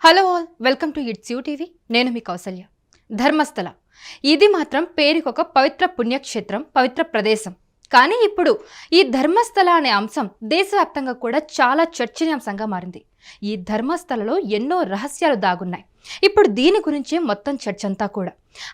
Hello all, welcome to it's you TV. నేను మీ కౌసల్య. ధర్మస్థల ఇది మాత్రం పేరుకొక పవిత్ర పుణ్యక్షేత్రం, పవిత్ర ప్రదేశం. కానీ ఇప్పుడు ఈ ధర్మస్థల అనే అంశం దేశవ్యాప్తంగా కూడా చాలా చర్చనీయాంశంగా మారింది. ఈ ధర్మస్థలలో ఎన్నో రహస్యాలు దాగున్నాయి. ఇప్పుడు దీని గురించి మొత్తం చర్చ అంతా కూడా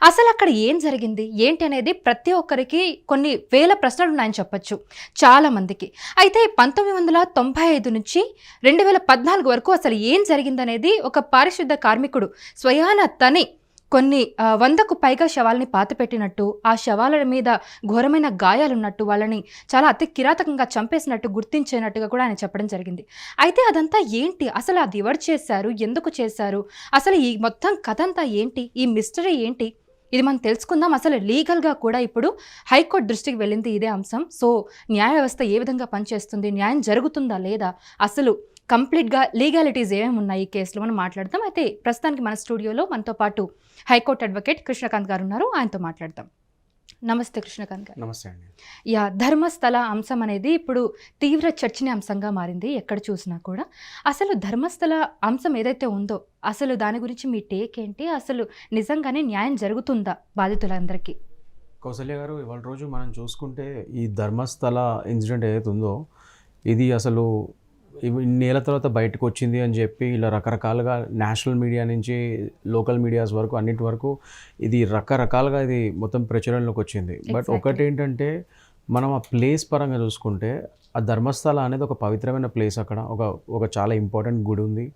అసలు అక్కడ ఏం జరిగింది ఏంటి అనేది ప్రతి ఒక్కరికి కొన్ని వేల ప్రశ్నలు ఉన్నాయని చెప్పొచ్చు చాలా మందికి. అయితే 1995 నుంచి 2014 వరకు అసలు ఏం జరిగిందనేది ఒక పారిశుద్ధ కార్మికుడు స్వయాన తని కొన్ని 100కు పైగా శవాలని పాతిపెట్టినట్టు, ఆ శవాల మీద ఘోరమైన గాయాలున్నట్టు, వాళ్ళని చాలా అతి కిరాతకంగా చంపేసినట్టు గుర్తించినట్టుగా కూడా ఆయన చెప్పడం జరిగింది. అయితే అదంతా ఏంటి, అసలు అది ఎవరు చేశారు, ఎందుకు చేశారు, అసలు ఈ మొత్తం కథ అంతా ఏంటి, ఈ మిస్టరీ ఏంటి, ఇది మనం తెలుసుకుందాం. అసలు లీగల్గా కూడా ఇప్పుడు హైకోర్టు దృష్టికి వెళ్ళింది ఇదే అంశం. సో న్యాయ వ్యవస్థ ఏ విధంగా పనిచేస్తుంది, న్యాయం జరుగుతుందా లేదా, అసలు కంప్లీట్గా లీగాలిటీస్ ఏమేమి ఉన్నాయి ఈ కేసులో మనం మాట్లాడదాం. అయితే ప్రస్తుతానికి మన స్టూడియోలో మనతో పాటు హైకోర్టు అడ్వకేట్ కృష్ణకాంత్ గారు ఉన్నారు. ఆయనతో మాట్లాడదాం. నమస్తే కృష్ణకాంత్ గారు. నమస్తే అండి. ధర్మస్థల అంశం అనేది ఇప్పుడు తీవ్ర చర్చనీయాంశంగా మారింది ఎక్కడ చూసినా కూడా. అసలు ధర్మస్థల అంశం ఏదైతే ఉందో అసలు దాని గురించి మీ టేక్ ఏంటి, అసలు నిజంగానే న్యాయం జరుగుతుందా బాధితులందరికీ? కౌసల్య గారు, ఇవాళ రోజు మనం చూసుకుంటే ఈ ధర్మస్థల ఇన్సిడెంట్ ఏదైతే ఉందో ఇది అసలు ఇన్నేళ్ల తర్వాత బయటకు వచ్చింది అని చెప్పి ఇలా రకరకాలుగా నేషనల్ మీడియా నుంచి లోకల్ మీడియాస్ వరకు అన్నిటి వరకు ఇది రకరకాలుగా ఇది మొత్తం ప్రచురణలోకి వచ్చింది. బట్ ఒకటి ఏంటంటే మనం ఆ ప్లేస్ పరంగా చూసుకుంటే ఆ ధర్మస్థల అనేది ఒక పవిత్రమైన ప్లేస్. అక్కడ ఒక చాలా ఇంపార్టెంట్ గుడి ఉంది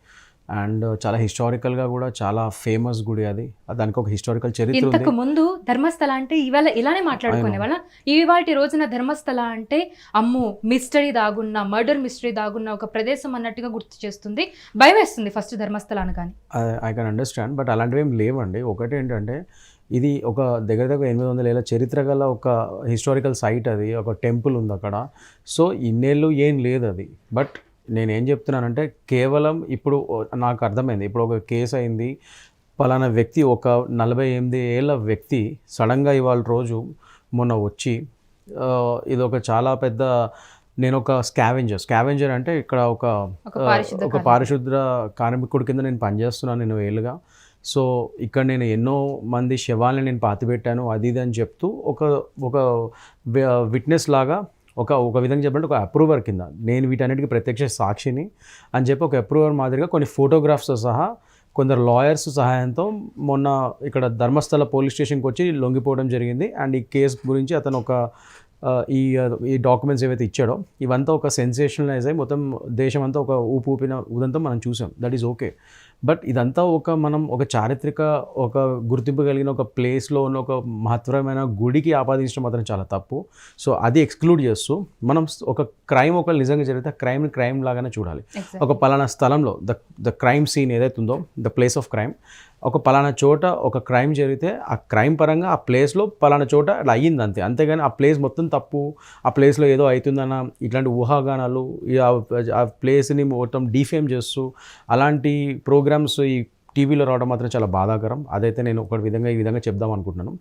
అండ్ చాలా హిస్టారికల్గా కూడా చాలా ఫేమస్ గుడి. అది దానికి ఒక హిస్టారికల్ చరిత్ర ఉంది. ఇంతకు ముందు ధర్మస్థల అంటే ఇవాళ ఇలానే మాట్లాడుకునే వాళ్ళ, ఇవాటి రోజున ధర్మస్థల అంటే అమ్మో మిస్టరీ దాగున్న, మర్డర్ మిస్టరీ దాగున్న ఒక ప్రదేశం అన్నట్టుగా గుర్తు చేస్తుంది, భయం వేస్తుంది ఫస్ట్ ధర్మస్థల అనగానే. ఐ కెన్ అండర్స్టాండ్, బట్ అలాంటివి ఏం లేవండి. ఒకటి ఏంటంటే ఇది ఒక దగ్గర 800 ఏళ్ళ చరిత్ర గల ఒక హిస్టారికల్ సైట్. అది ఒక టెంపుల్ ఉంది అక్కడ. సో ఇన్నేళ్ళు ఏం లేదు అది. బట్ నేనేం చెప్తున్నానంటే కేవలం ఇప్పుడు నాకు అర్థమైంది, ఇప్పుడు ఒక కేసు అయింది, పలానా వ్యక్తి ఒక 48 ఏళ్ళ వ్యక్తి సడన్గా ఇవాళ రోజు మొన్న వచ్చి ఇది ఒక చాలా పెద్ద, నేను ఒక స్కావెంజర్ అంటే ఇక్కడ ఒక పారిశుద్ధ్ర కార్మికుడి కింద నేను పనిచేస్తున్నాను నేను ఏళ్ళుగా. సో ఇక్కడ నేను ఎన్నో మంది శవాలని నేను పాతిపెట్టాను అది ఇది అని చెప్తూ ఒక విట్నెస్ లాగా ఒక విధంగా చెప్పాలంటే ఒక అప్రూవర్ కింద నేను వీటన్నిటికీ ప్రత్యక్ష సాక్షిని అని చెప్పి ఒక అప్రూవర్ మాదిరిగా కొన్ని ఫోటోగ్రాఫ్స్తో సహా కొందరు లాయర్స్ సహాయంతో మొన్న ఇక్కడ ధర్మస్థల పోలీస్ స్టేషన్కి వచ్చి లొంగిపోవడం జరిగింది. అండ్ ఈ కేసు గురించి అతను ఈ డాక్యుమెంట్స్ ఏవైతే ఇచ్చాడో ఇవంతా ఒక సెన్సేషనలైజ్ అయ్యి మొత్తం దేశం అంతా ఒక ఊపిన ఉదంతా మనం చూసాం. That is okay. బట్ ఇదంతా మనం ఒక చారిత్రక ఒక గుర్తింపు కలిగిన ఒక ప్లేస్లో ఉన్న ఒక మహత్తరమైన గుడికి ఆపాదించడం మాత్రం చాలా తప్పు. సో అది ఎక్స్క్లూడ్ చేస్తూ మనం ఒక క్రైమ్ ఒక నిజంగా జరిగితే క్రైమ్ లాగానే చూడాలి. ఒక పలానా స్థలంలో ద క్రైమ్ సీన్ ఏదైతే ఉందో ద ప్లేస్ ఆఫ్ క్రైమ్, ఒక పలానా చోట ఒక క్రైమ్ జరిగితే ఆ క్రైమ్ పరంగా ఆ ప్లేస్లో పలానా చోట అలా అయ్యింది అంతే. అంతేగాని ఆ ప్లేస్ మొత్తం తప్పు, ఆ ప్లేస్లో ఏదో అవుతుందన్న ఇట్లాంటి ఊహాగానాలు, ఆ ప్లేస్ని మొత్తం డిఫేమ్ చేస్తూ అలాంటి ప్రోగ్రామ్స్ ఈ టీవీలో రావడం మాత్రం చాలా బాధాకరం. అదైతే నేను ఈ విధంగా చెప్దాం అనుకుంటున్నాను.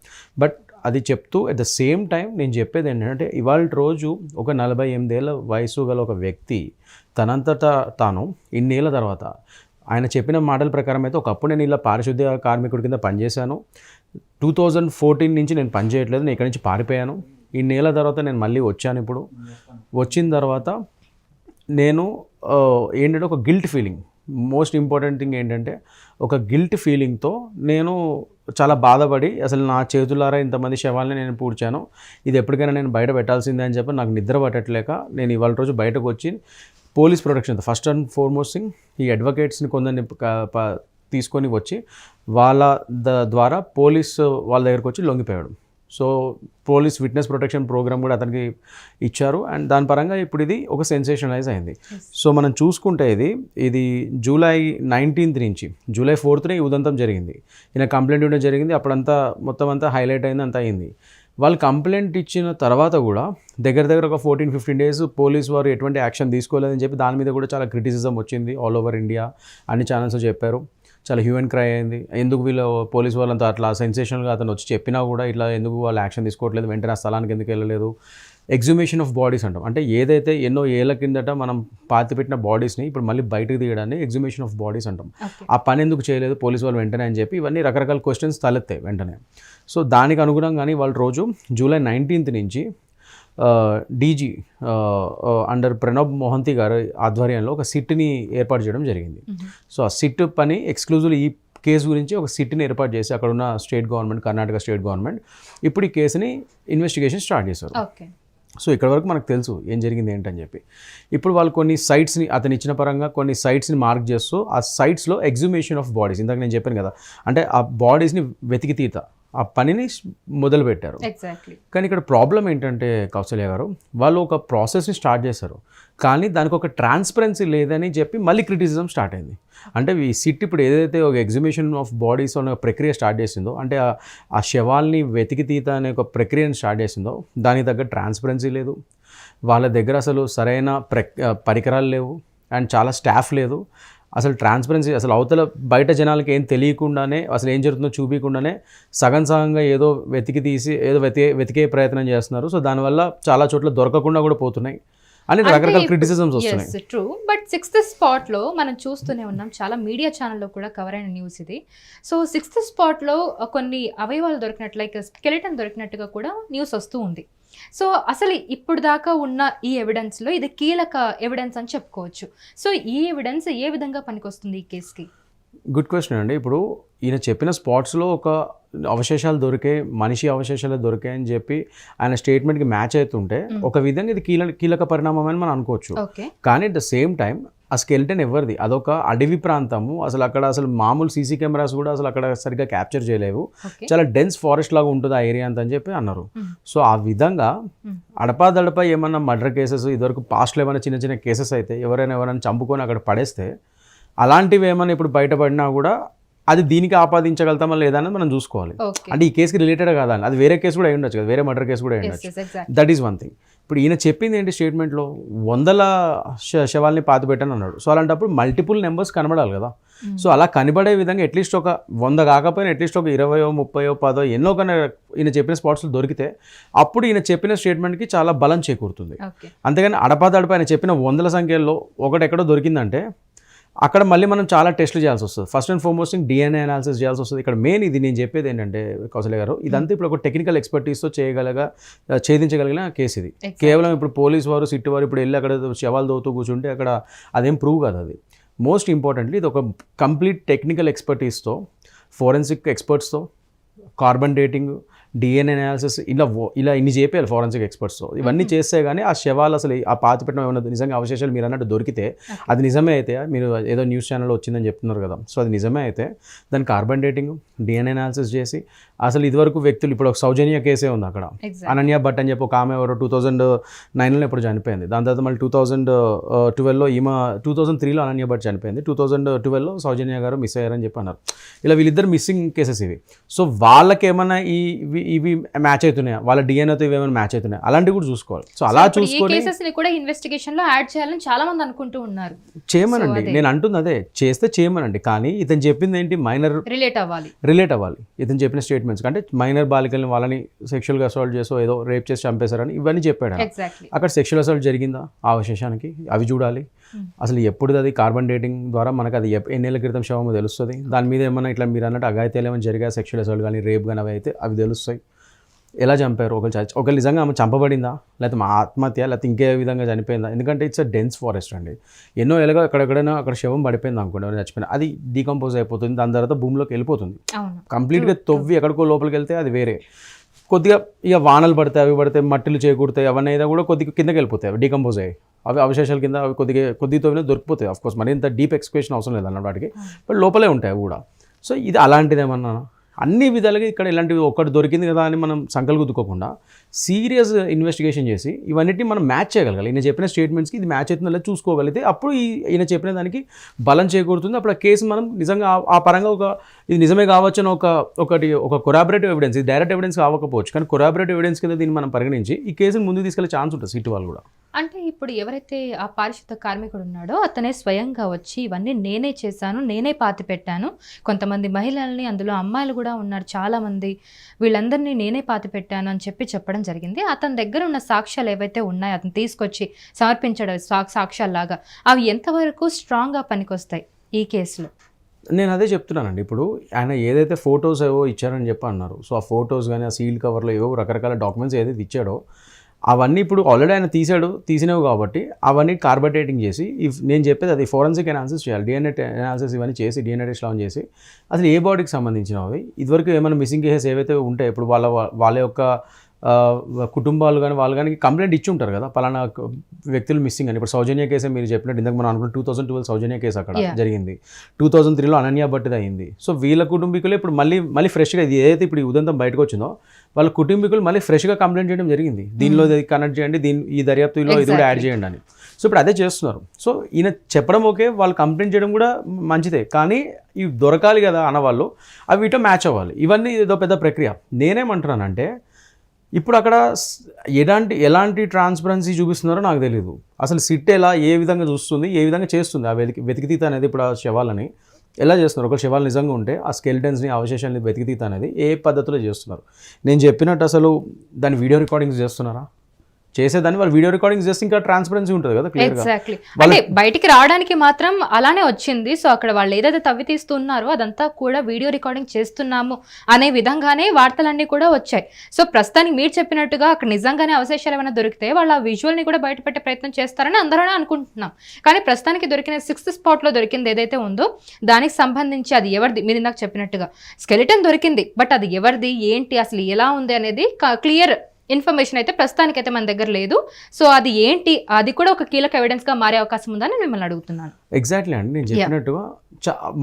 బట్ అది చెప్తూ అట్ ద సేమ్ టైం నేను చెప్పేది ఏంటంటే ఇవాళ రోజు ఒక 48 ఏళ్ళ వయసు గల ఒక వ్యక్తి తనంతటా తాను ఇన్నేళ్ళ తర్వాత ఆయన చెప్పిన మాటల ప్రకారం అయితే ఒకప్పుడు నేను ఇలా పారిశుద్ధ్య కార్మికుడి కింద పనిచేశాను, 2014 నుంచి నేను పనిచేయట్లేదు, నేను ఇక్కడి నుంచి పారిపోయాను, ఇన్నేళ్ళ తర్వాత నేను మళ్ళీ వచ్చాను. ఇప్పుడు వచ్చిన తర్వాత నేను ఏంటంటే ఒక guilt feeling, most important thing ఏంటంటే ఒక గిల్ట్ ఫీలింగ్తో నేను చాలా బాధపడి అసలు నా చేతులారా ఇంతమంది శవాలని నేను పూడ్చాను, ఇది ఎప్పటికైనా నేను బయట పెట్టాల్సిందే అని చెప్పి నాకు నిద్ర పట్టట్లేక నేను ఇవాళ రోజు బయటకు వచ్చి police protection first and foremost thing ఈ అడ్వకేట్స్ని కొందరిని తీసుకొని వచ్చి వాళ్ళ ద్వారా వాళ్ళ దగ్గరకు వచ్చి లొంగిపోయాడు. So police witness protection program కూడా అతనికి ఇచ్చారు అండ్ దాని పరంగా ఇప్పుడు ఇది ఒక సెన్సేషనలైజ్ అయింది. సో మనం చూసుకుంటే ఇది జూలై 19th నుంచి జూలై 4th ఈ ఉదంతం జరిగింది. ఈయన కంప్లైంట్ ఇవ్వడం జరిగింది, అప్పుడంతా మొత్తం అంతా హైలైట్ అయింది, అంతా అయింది. వాళ్ళు కంప్లైంట్ ఇచ్చిన తర్వాత కూడా దగ్గర ఒక 14-15 days పోలీస్ వారు ఎటువంటి యాక్షన్ తీసుకోలేదని చెప్పి దాని మీద కూడా చాలా క్రిటిసిజం వచ్చింది. ఆల్ ఓవర్ ఇండియా అన్ని ఛానల్స్ చెప్పారు, చాలా హ్యూమన్ క్రై అయింది. ఎందుకు వీళ్ళు పోలీస్ వాళ్ళంతా అట్లా సెన్సేషనల్గా అతను వచ్చి చెప్పినా కూడా ఇట్లా ఎందుకు వాళ్ళు యాక్షన్ తీసుకోవట్లేదు, వెంటనే ఆ స్థలానికి ఎందుకు వెళ్ళలేదు, ఎగ్జుమేషన్ ఆఫ్ బాడీస్ అంటాం. అంటే ఏదైతే ఎన్నో ఏళ్ల కిందట మనం పాతిపెట్టిన బాడీస్ని ఇప్పుడు మళ్ళీ బయటకు తీయడాన్ని ఎగ్జుమేషన్ ఆఫ్ బాడీస్ అంటాం. ఆ పని ఎందుకు చేయలేదు పోలీసు వాళ్ళు వెంటనే అని చెప్పి ఇవన్నీ రకరకాల క్వశ్చన్స్ తలెత్తాయి వెంటనే. సో దానికి అనుగుణంగానే వాళ్ళు రోజు జూలై 19th నుంచి డీజీ అండర్ ప్రణబ్ మొహంతి గారి ఆధ్వర్యంలో ఒక సిట్ని ఏర్పాటు చేయడం జరిగింది. సో ఆ సిట్ పని ఎక్స్క్లూజివ్లీ ఈ కేసు గురించి ఒక సిట్ని ఏర్పాటు చేసి అక్కడ ఉన్న state government, Karnataka state government ఇప్పుడు ఈ కేసుని ఇన్వెస్టిగేషన్ స్టార్ట్ చేశారు. సో ఇక్కడ వరకు మనకు తెలుసు ఏం జరిగింది ఏంటని చెప్పి. ఇప్పుడు వాళ్ళు కొన్ని సైట్స్ని అతను ఇచ్చిన పరంగా కొన్ని సైట్స్ని మార్క్ చేస్తూ ఆ సైట్స్లో ఎగ్జుమేషన్ ఆఫ్ బాడీస్, ఇందాక నేను చెప్పాను కదా, అంటే ఆ బాడీస్ని వెతికి తీత ఆ పనిని మొదలుపెట్టారు. కానీ ఇక్కడ ప్రాబ్లం ఏంటంటే కౌసల్య గారు, వాళ్ళు ఒక ప్రాసెస్ని స్టార్ట్ చేశారు కానీ దానికి ఒక ట్రాన్స్పరెన్సీ లేదని చెప్పి మళ్ళీ క్రిటిసిజం స్టార్ట్ అయింది. అంటే ఈ సిట్ ఇప్పుడు ఏదైతే ఒక ఎగ్జిబిషన్ ఆఫ్ బాడీస్ అనే ప్రక్రియ స్టార్ట్ చేసిందో, అంటే ఆ శవాల్ని వెతికి తీత అనే ఒక ప్రక్రియను స్టార్ట్ చేసిందో దానికి తగ్గ ట్రాన్స్పరెన్సీ లేదు, వాళ్ళ దగ్గర అసలు సరైన పరికరాలు లేవు అండ్ చాలా స్టాఫ్ లేదు. అసలు ట్రాన్స్పరెన్సీ అసలు అవతల బయట జనాలకి ఏం తెలియకుండానే అసలు ఏం జరుగుతుందో చూపించకుండానే సగంగా ఏదో వెతికి తీసి ఏదో వెతికే ప్రయత్నం చేస్తున్నారు. సో దానివల్ల చాలా చోట్ల దొరకకుండా కూడా పోతున్నాయి అని రకరకాల క్రిటిసిజమ్స్ వస్తున్నాయి. ట్రూ, బట్ 6th స్పాట్లో మనం చూస్తూనే ఉన్నాం, చాలా మీడియా ఛానల్లో కూడా కవర్ అయిన న్యూస్ ఇది. సో 6th స్పాట్లో కొన్ని అవయవాలు దొరికినట్లు, లైక్ స్కెలిటన్ దొరికినట్టుగా కూడా న్యూస్ వస్తూ ఉంది. సో అసలు ఇప్పుడు దాకా ఉన్న ఈ ఎవిడెన్స్లో ఇది కీలక ఎవిడెన్స్ అని చెప్పుకోవచ్చు. సో ఈ ఎవిడెన్స్ ఏ విధంగా పనికొస్తుంది ఈ కేసుకి? గుడ్ క్వశ్చన్ అండి. ఇప్పుడు ఈయన చెప్పిన స్పాట్స్లో ఒక అవశేషాలు దొరికే, మనిషి అవశేషాలు దొరికాయి అని చెప్పి ఆయన స్టేట్మెంట్కి మ్యాచ్ అవుతుంటే ఒక విధంగా ఇది కీలక పరిణామం అని మనం అనుకోవచ్చు. కానీ అట్ ద సేమ్ టైం ఆ స్కెల్టన్ ఎవరిది? అదొక అడవి ప్రాంతము, అసలు అక్కడ అసలు మామూలు సీసీ కెమెరాస్ కూడా అసలు అక్కడ సరిగ్గా క్యాప్చర్ చేయలేవు, చాలా డెన్స్ ఫారెస్ట్ లాగా ఉంటుంది ఆ ఏరియా అంత అని చెప్పి అన్నారు. సో ఆ విధంగా అడపాదడప ఏమన్నా మర్డర్ కేసెస్ ఇదివరకు పాస్ట్లో ఏమైనా చిన్న చిన్న కేసెస్ అయితే ఎవరైనా చంపుకొని అక్కడ పడేస్తే అలాంటివి ఏమైనా ఇప్పుడు బయటపడినా కూడా అది దీనికి ఆపాదించగలుగుతామా లేదా అనేది మనం చూసుకోవాలి. అంటే ఈ కేసుకి రిలేటెడ్ కాదా, అది వేరే కేసు కూడా అయి ఉండొచ్చు కదా, వేరే మర్డర్ కేసు కూడా అయి ఉండొచ్చు. That is one thing. ఇప్పుడు ఈయన చెప్పింది ఏంటి స్టేట్మెంట్లో, 100 శవాల్ని పాతిపెట్టాను అన్నాడు. సో అలాంటప్పుడు మల్టిపుల్ నెంబర్స్ కనబడాలి కదా. సో అలా కనబడే విధంగా అట్లీస్ట్ ఒక 100 కాకపోయినా అట్లీస్ట్ ఒక 20, 30, 10 ఎన్నో కన్నా ఈయన చెప్పిన స్పాట్స్లో దొరికితే అప్పుడు ఈయన చెప్పిన స్టేట్మెంట్కి చాలా బలం చేకూరుతుంది. అంతేగాని అడపాదడప ఆయన చెప్పిన 100ల సంఖ్యలో ఒకటి ఎక్కడో దొరికిందంటే అక్కడ మళ్ళీ మనం చాలా టెస్టులు చేయాల్సి వస్తుంది. First and foremost DNA analysis చేయాల్సి వస్తుంది. ఇక్కడ మెయిన్ ఇది నేను చెప్పేది ఏంటంటే కౌసల్య గారు, ఇదంతా ఇప్పుడు ఒక టెక్నికల్ ఎక్స్పర్టీస్తో ఛేదించగలిగిన కేసు ఇది. కేవలం ఇప్పుడు పోలీసు వారు, సిట్ వారు ఇప్పుడు వెళ్ళి అక్కడ శవాలు దోతూ కూర్చుంటే అక్కడ అదేం ప్రూవ్ కాదు. అది మోస్ట్ ఇంపార్టెంట్లీ ఇది ఒక కంప్లీట్ టెక్నికల్ ఎక్స్పర్టీస్తో, ఫోరెన్సిక్ ఎక్స్పర్ట్స్తో, కార్బన్ డేటింగ్, డిఎన్ఏ అనాలిసిస్ ఇలా ఇన్ని చేయాలి ఫోరెన్సిక్ ఎక్స్పర్ట్స్తో. ఇవన్నీ చేస్తే కానీ ఆ శవాలు అసలు ఆ పాతిపెట్టడం ఏమైనా నిజంగా అవశేషాలు మీరు అన్నట్టు దొరికితే అది నిజమే అయితే, మీరు ఏదో న్యూస్ ఛానల్లో వచ్చిందని చెప్తున్నారు కదా, సో అది నిజమే అయితే దాని కార్బన్ డేటింగ్, డిఎన్ఏ అనాలిసిస్ చేసి అసలు ఇదివరకు వ్యక్తులు ఇప్పుడు ఒక సౌజన్య కేసే ఉంది అక్కడ, అనన్య భట్ అని చెప్పి ఒక ఆమె ఎవరో 2009లో ఎప్పుడు చనిపోయింది. దాని తర్వాత మళ్ళీ 2012లో ఈమె, 2003లో అనన్య భట్ చనిపోయింది, 2012లో సౌజన్య గారు మిస్ అయ్యారని చెప్పి అన్నారు. ఇలా వీళ్ళిద్దరు మిస్సింగ్ కేసెస్ ఇవి. సో వాళ్ళకి ఏమైనా ఇవి మ్యాచ్ అవుతున్నాయా, వాళ్ళ డిఎన్ఏతో ఇవి ఏమైనా మ్యాచ్ అవుతున్నాయి, అలాంటివి కూడా చూసుకోవాలి. సో అలా చూసుకొని కూడా ఇన్వెస్టిగేషన్ లో యాడ్ చేయాలని చాలా మంది అనుకుంటూ చేయమనండి. నేను అంటుంది అదే, చేస్తే చేయమనండి. కానీ ఇతను చెప్పింది ఏంటి, మైనర్ రిలేట్ అవ్వాలి. ఇతను చెప్పిన స్టేట్మెంట్స్ అంటే మైనర్ బాలికల్ని వాళ్ళని సెక్షువల్గా అసాల్ట్ చేసో ఏదో రేప్ చేసి చంపేశారని ఇవన్నీ చెప్పాడు. అక్కడ సెక్షువల్ అసాల్ట్ జరిగిందా ఆ అవశేషానికి, అవి చూడాలి. అసలు ఎప్పుడు అది కార్బన్ డేటింగ్ ద్వారా మనకు అది ఎన్నేళ్ల క్రితం శవం తెలుస్తుంది. దాని మీద ఏమన్నా ఇట్లా మీరు అన్నట్టు అఘాయిత్యాలు ఏమైనా జరిగాయి, సెక్షువల్ అసాల్ట్ కానీ రేప్ కానీ అవి అయితే అవి తెలుస్తాయి. ఎలా చంపారు, ఒకరు నిజంగా ఆమె చంపబడిందా, లేకపోతే మా ఆత్మహత్య, లేకపోతే ఇంకే విధంగా చనిపోయిందా. ఎందుకంటే ఇట్స్ అ డెన్స్ ఫారెస్ట్ అండి. ఎన్నో ఏళ్ళగా ఎక్కడెక్కడైనా అక్కడ శవం పడిపోయింది అనుకోండి, ఎవరైనా చచ్చిపోయినా అది డీకంపోజ్ అయిపోతుంది, దాని తర్వాత భూమిలోకి వెళ్ళిపోతుంది. కంప్లీట్గా తవ్వి ఎక్కడికో లోపలికి వెళ్తే అది వేరే. కొద్దిగా ఇక వానలు పడతాయి, అవి పడితే మట్టిలు చేకూరుతాయి, అవన్నీ అయితే కూడా కొద్దిగా కిందకి వెళ్ళిపోతాయి, డీకంపోజ్ అయ్యి అవి అవశేషాల కింద అవి కొద్దితో దొరికిపోతాయి. ఆఫ్కోర్స్ మరి ఇంత డీప్ ఎక్స్ప్రెషన్ అవసరం లేదన్న వాటికి, బట్ లోపలే ఉంటాయి అవి కూడా. సో ఇది అలాంటిది ఏమన్నా అన్ని విధాలుగా ఇక్కడ ఇలాంటివి ఒక్కటి దొరికింది కదా అని మనం సంకలు గుద్దుకోకుండా సీరియస్ ఇన్వెస్టిగేషన్ చేసి ఇవన్నిటిని మనం మ్యాచ్ చేయగలగాలి. ఈయన చెప్పిన స్టేట్మెంట్స్కి ఇది మ్యాచ్ అవుతుందో లేదో చూసుకోగలిగితే అప్పుడు ఈయన చెప్పిన దానికి బలం చేకూరుతుంది. అప్పుడు ఆ కేసు మనం నిజంగా ఆ పరంగా ఇది నిజమే కావచ్చు అని ఒక కొరాబరేటివ్ ఎవిడెన్స్, ఇది డైరెక్ట్ ఎవిడెన్స్ కావకపోవచ్చు కానీ కొరాబరేటివ్ ఎవిడెన్స్ కింద దీన్ని మనం పరిగణించి ఈ కేసుని ముందుకు తీసుకెళ్లే ఛాన్స్ ఉంటుంది సిట్ వాళ్ళు కూడా. అంటే ఇప్పుడు ఎవరైతే ఆ పారిశుద్ధ కార్మికుడు ఉన్నాడో అతనే స్వయంగా వచ్చి ఇవన్నీ నేనే చేశాను, నేనే పాతి పెట్టాను, కొంతమంది మహిళల్ని అందులో అమ్మాయిలు కూడా ఉన్నారు చాలామంది, వీళ్ళందరినీ నేనే పాతిపెట్టాను అని చెప్పడం జరిగింది. అతని దగ్గర ఉన్న సాక్ష్యాలు ఏవైతే ఉన్నాయో అతను తీసుకొచ్చి సమర్పించడం సాక్ష్యాల్లాగా అవి ఎంతవరకు స్ట్రాంగ్గా పనికొస్తాయి ఈ కేసులో? నేను అదే చెప్తున్నానండి. ఇప్పుడు ఆయన ఏదైతే ఫొటోస్ ఏవో ఇచ్చారని చెప్పి అన్నారు. సో ఆ ఫొటోస్ కానీ ఆ సీల్ కవర్లో ఏవో రకరకాల డాక్యుమెంట్స్ ఏదైతే ఇచ్చాడో అవన్నీ ఇప్పుడు ఆల్రెడీ ఆయన తీసినవి కాబట్టి అవన్నీ కార్బోటేటింగ్ చేసి నేను చెప్పేది అది ఫోరెన్సిక్ అనాలిసిస్ చేయాలి. డిఎన్ఏ అనాలిసిస్ ఇవన్నీ చేసి డిఎన్ఏ టెస్ట్ లాంచ్ చేసి అసలు ఏ బాడీకి సంబంధించినవి ఇదివరకు ఏమైనా మిస్సింగ్ కేసెస్ ఏవైతే ఉంటాయి ఇప్పుడు వాళ్ళ యొక్క కుటుంబాలు కానీ వాళ్ళు కానీ కంప్లైంట్ ఇచ్చి ఉంటారు కదా పలానా వ్యక్తులు మిస్సింగ్ అని. ఇప్పుడు సౌజన్య కేసే మీరు చెప్పినట్టు ఇందాక మనం అనుకున్న 2012 సౌజన్య కేసు అక్కడ జరిగింది. 2003లో అనన్య భట్టిది అయింది. సో వీళ్ళ కుటుంబీకులు ఇప్పుడు మళ్ళీ ఫ్రెష్గా ఇది ఏదైతే ఇప్పుడు ఈ ఉదంతం బయటకు వచ్చిందో వాళ్ళ కుటుంబీకులు మళ్ళీ ఫ్రెష్గా కంప్లైంట్ చేయడం జరిగింది. దీనిలో ఇది కనెక్ట్ చేయండి, ఈ దర్యాప్తులో ఇది కూడా యాడ్ చేయండి అని. సో ఇప్పుడు అదే చేస్తున్నారు. సో ఈయన చెప్పడం ఓకే, వాళ్ళు కంప్లైంట్ చేయడం కూడా మంచిదే, కానీ ఇవి దొరకాలి కదా అన్నవాళ్ళు అవి వీటితో మ్యాచ్ అవ్వాలి. ఇవన్నీ ఏదో పెద్ద ప్రక్రియ. నేనేమంటున్నానంటే ఇప్పుడు అక్కడ ఎలాంటి ట్రాన్స్పరెన్సీ చూపిస్తున్నారో నాకు తెలియదు. అసలు సిట్ ఏ విధంగా చూస్తుంది, ఏ విధంగా చేస్తుంది ఆ వెతికితీత అనేది. ఇప్పుడు ఆ శవాలని ఎలా చేస్తున్నారు? ఒక శవాలు నిజంగా ఉంటే ఆ స్కెలిటన్స్ని అవశేషాలని వెతికితీత అనేది ఏ పద్ధతిలో చేస్తున్నారు? నేను చెప్పినట్టు అసలు దాని వీడియో రికార్డింగ్స్ చేస్తున్నారా? చేసేదాన్ని వాళ్ళు వీడియో రికార్డింగ్స్ చేస్తే ఇంకా ట్రాన్స్పరెన్సీ ఉంటుంది కదా క్లియర్గా. ఎగ్జాక్ట్లీ. అంటే బయటికి రావడానికి మాత్రం అలానే వచ్చింది. సో అక్కడ వాళ్ళు ఏదైతే తవ్వి తీస్తున్నారో అదంతా కూడా వీడియో రికార్డింగ్ చేస్తున్నాము అనే విధంగానే వార్తలన్నీ కూడా వచ్చాయి. సో ప్రస్తుతానికి మీరు చెప్పినట్టుగా అక్కడ నిజంగానే అవశేషాలు ఏమైనా దొరికితే వాళ్ళు ఆ విజువల్ని కూడా బయటపెట్టే ప్రయత్నం చేస్తారని అందరూ అనుకుంటున్నాం. కానీ ప్రస్తుతానికి దొరికిన 6th స్పాట్లో దొరికింది ఏదైతే ఉందో దానికి సంబంధించి అది ఎవరిది, మీరు ఇందాక చెప్పినట్టుగా స్కెలిటన్ దొరికింది, బట్ అది ఎవరిది ఏంటి అసలు ఎలా ఉంది అనేది క్లియర్ ఇన్ఫర్మేషన్ అయితే ప్రస్తుతానికైతే మన దగ్గర లేదు. సో అది ఏంటి, అది కూడా ఒక కీలక ఎవిడెన్స్గా మారే అవకాశం ఉందని నేను మిమ్మల్ని అడుగుతున్నాను. ఎగ్జాక్ట్లీ అండి, నేను చెప్పినట్టుగా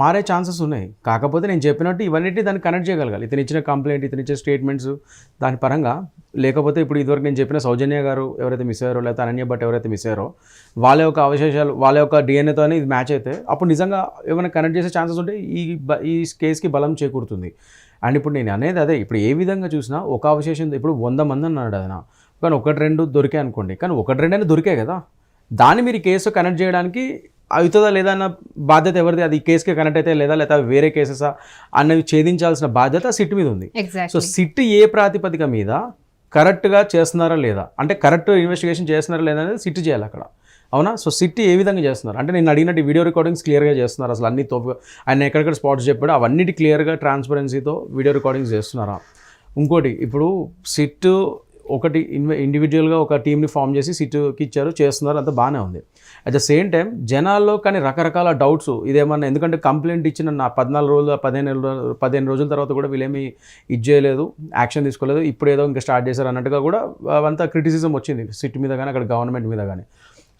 మారే ఛాన్సెస్ ఉన్నాయి. కాకపోతే నేను చెప్పినట్టు ఇవన్నీ దాన్ని కనెక్ట్ చేయగలగాలి. ఇతను ఇచ్చిన కంప్లైంట్, ఇతను ఇచ్చిన స్టేట్మెంట్స్ దాని పరంగా. లేకపోతే ఇప్పుడు ఇదివరకు నేను చెప్పిన సౌజన్య గారు ఎవరైతే మిస్ అయ్యారో లేకపోతే అనన్య భట్ ఎవరైతే మిస్ అయ్యారో వాళ్ళ యొక్క అవశేషాలు వాళ్ళ యొక్క డిఎన్ఏతో ఇది మ్యాచ్ అయితే అప్పుడు నిజంగా ఏమైనా కనెక్ట్ చేసే ఛాన్సెస్ ఉంటే ఈ కేసుకి బలం చేకూరుతుంది. అండ్ ఇప్పుడు నేను అనేది అదే, ఇప్పుడు ఏ విధంగా చూసినా ఒక అవశేషం ఇప్పుడు 100 మంది అన్నాడు ఆయన, కానీ 1-2 దొరికాయి అనుకోండి, కానీ 1-2 అయినా దొరికాయి కదా. దాన్ని మీరు కేసు కనెక్ట్ చేయడానికి అవుతుందా లేదా అన్న బాధ్యత ఎవరిది? అది కేసుకి కనెక్ట్ అయితే లేదా లేకపోతే వేరే కేసెసా అన్నవి ఛేదించాల్సిన బాధ్యత సిట్ మీద ఉంది. సో సిట్ ఏ ప్రాతిపదిక మీద కరెక్ట్గా చేస్తున్నారా లేదా, అంటే కరెక్ట్ ఇన్వెస్టిగేషన్ చేస్తున్నారా లేదా అనేది సిట్ చేయాలి అక్కడ, అవునా? సో సిట్ ఏ విధంగా చేస్తున్నారు అంటే నేను అడిగినట్టు వీడియో రికార్డింగ్స్ క్లియర్గా చేస్తున్నారు, అసలు అన్ని ఆయన ఎక్కడెక్కడ స్పాట్స్ చెప్పాడు అవన్నిటి క్లియర్గా ట్రాన్స్పరెన్సీతో వీడియో రికార్డింగ్స్ చేస్తున్నారా? ఇంకోటి ఇప్పుడు సిట్ ఒకటి ఇండివిజువల్గా ఒక టీమ్ని ఫామ్ చేసి సిట్కి ఇచ్చారు, చేస్తున్నారు, అంతా బాగానే ఉంది. అట్ ద సేమ్ టైం జనాల్లో కానీ రకరకాల డౌట్స్ ఇదేమన్నా, ఎందుకంటే కంప్లైంట్ ఇచ్చిన 14 రోజులు 15 రోజుల తర్వాత కూడా వీళ్ళేమి ఇది చేయలేదు, యాక్షన్ తీసుకోలేదు, ఇప్పుడు ఏదో ఇంకా స్టార్ట్ చేశారు అన్నట్టుగా కూడా అంతా క్రిటిసిజం వచ్చింది సిట్ మీద కానీ అక్కడ గవర్నమెంట్ మీద కానీ.